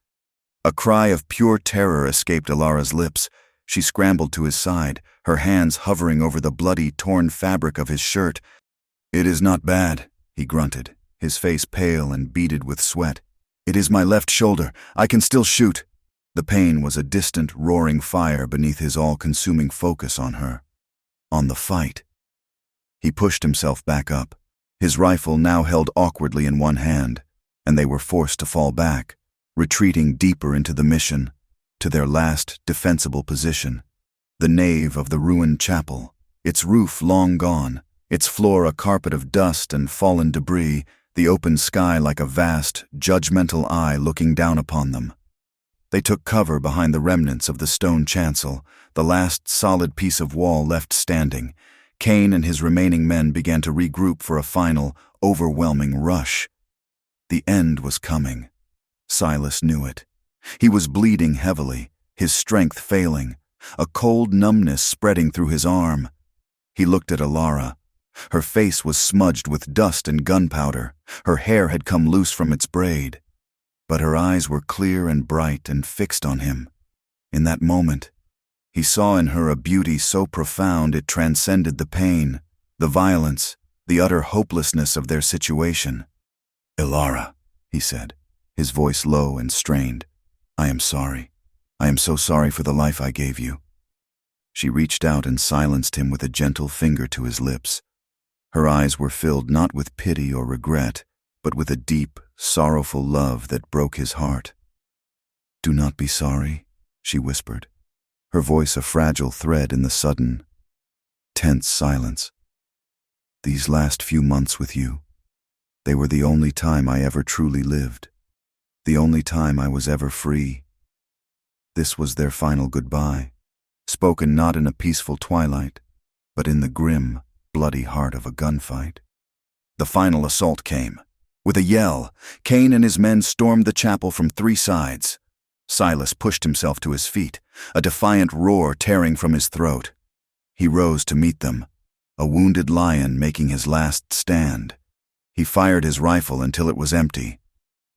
A cry of pure terror escaped Alara's lips. She scrambled to his side, her hands hovering over the bloody, torn fabric of his shirt. "It is not bad," he grunted, his face pale and beaded with sweat. "It is my left shoulder. I can still shoot." The pain was a distant, roaring fire beneath his all-consuming focus on her, on the fight. He pushed himself back up, his rifle now held awkwardly in one hand, and they were forced to fall back, retreating deeper into the mission, to their last defensible position, the nave of the ruined chapel, its roof long gone, its floor a carpet of dust and fallen debris, the open sky like a vast, judgmental eye looking down upon them. They took cover behind the remnants of the stone chancel, the last solid piece of wall left standing. Cain and his remaining men began to regroup for a final, overwhelming rush. The end was coming. Silas knew it. He was bleeding heavily, his strength failing, a cold numbness spreading through his arm. He looked at Alara. Her face was smudged with dust and gunpowder. Her hair had come loose from its braid. But her eyes were clear and bright and fixed on him. In that moment, he saw in her a beauty so profound it transcended the pain, the violence, the utter hopelessness of their situation. "Alara," he said, his voice low and strained, "I am sorry. I am so sorry for the life I gave you." She reached out and silenced him with a gentle finger to his lips. Her eyes were filled not with pity or regret, but with a deep, sorrowful love that broke his heart. "Do not be sorry," she whispered, her voice a fragile thread in the sudden, tense silence. "These last few months with you, they were the only time I ever truly lived, the only time I was ever free." This was their final goodbye, spoken not in a peaceful twilight, but in the grim, bloody heart of a gunfight. The final assault came. With a yell, Cain and his men stormed the chapel from 3 sides. Silas pushed himself to his feet, a defiant roar tearing from his throat. He rose to meet them, a wounded lion making his last stand. He fired his rifle until it was empty,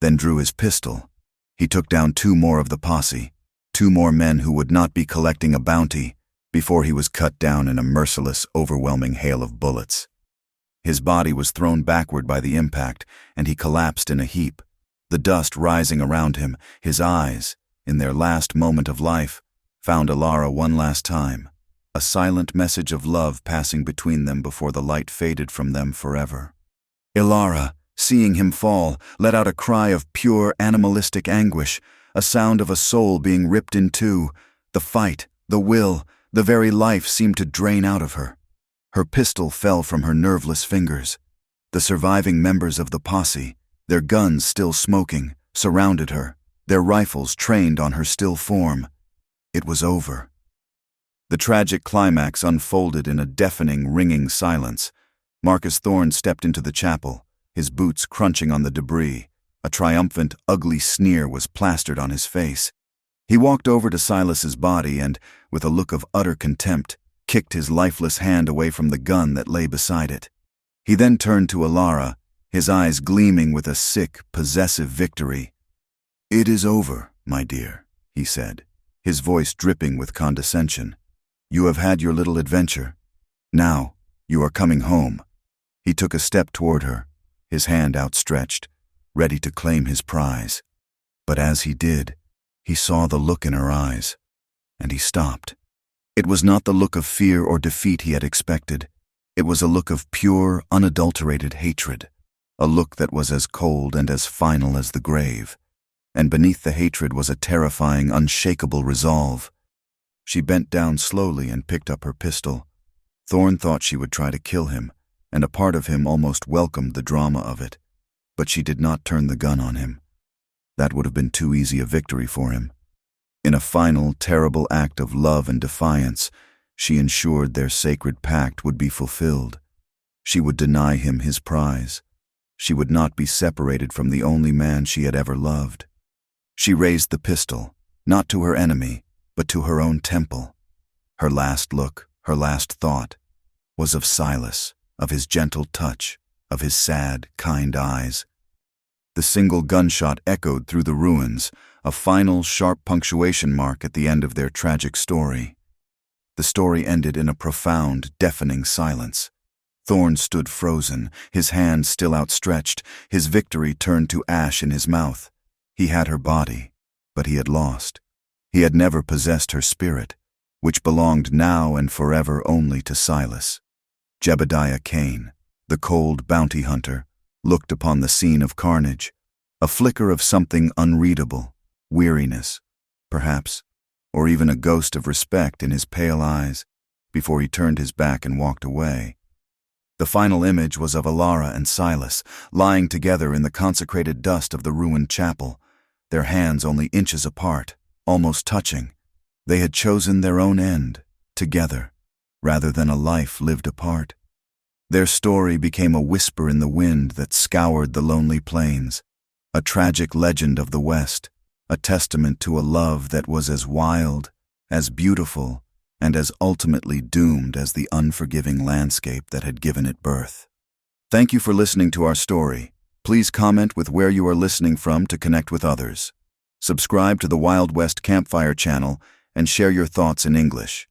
then drew his pistol. He took down 2 more of the posse, 2 more men who would not be collecting a bounty, before he was cut down in a merciless, overwhelming hail of bullets. His body was thrown backward by the impact, and he collapsed in a heap, the dust rising around him. His eyes, in their last moment of life, found Alara one last time, a silent message of love passing between them before the light faded from them forever. Alara, seeing him fall, let out a cry of pure animalistic anguish, a sound of a soul being ripped in two. The fight, the will, the very life seemed to drain out of her. Her pistol fell from her nerveless fingers. The surviving members of the posse, their guns still smoking, surrounded her, their rifles trained on her still form. It was over. The tragic climax unfolded in a deafening, ringing silence. Marcus Thorne stepped into the chapel, his boots crunching on the debris. A triumphant, ugly sneer was plastered on his face. He walked over to Silas's body and, with a look of utter contempt, kicked his lifeless hand away from the gun that lay beside it. He then turned to Alara, his eyes gleaming with a sick, possessive victory. "It is over, my dear," he said, his voice dripping with condescension. "You have had your little adventure. Now, you are coming home." He took a step toward her, his hand outstretched, ready to claim his prize. But as he did, he saw the look in her eyes, and he stopped. It was not the look of fear or defeat he had expected. It was a look of pure, unadulterated hatred, a look that was as cold and as final as the grave. And beneath the hatred was a terrifying, unshakable resolve. She bent down slowly and picked up her pistol. Thorne thought she would try to kill him, and a part of him almost welcomed the drama of it. But she did not turn the gun on him. That would have been too easy a victory for him. In a final, terrible act of love and defiance, she ensured their sacred pact would be fulfilled. She would deny him his prize. She would not be separated from the only man she had ever loved. She raised the pistol, not to her enemy, but to her own temple. Her last look, her last thought, was of Silas, of his gentle touch, of his sad, kind eyes. The single gunshot echoed through the ruins, a final, sharp punctuation mark at the end of their tragic story. The story ended in a profound, deafening silence. Thorne stood frozen, his hand still outstretched, his victory turned to ash in his mouth. He had her body, but he had lost. He had never possessed her spirit, which belonged now and forever only to Silas. Jebediah Cain, the cold bounty hunter, looked upon the scene of carnage, a flicker of something unreadable, weariness, perhaps, or even a ghost of respect in his pale eyes, before he turned his back and walked away. The final image was of Alara and Silas, lying together in the consecrated dust of the ruined chapel, their hands only inches apart, almost touching. They had chosen their own end, together, rather than a life lived apart. Their story became a whisper in the wind that scoured the lonely plains, a tragic legend of the West, a testament to a love that was as wild, as beautiful, and as ultimately doomed as the unforgiving landscape that had given it birth. Thank you for listening to our story. Please comment with where you are listening from to connect with others. Subscribe to the Wild West Campfire channel and share your thoughts in English.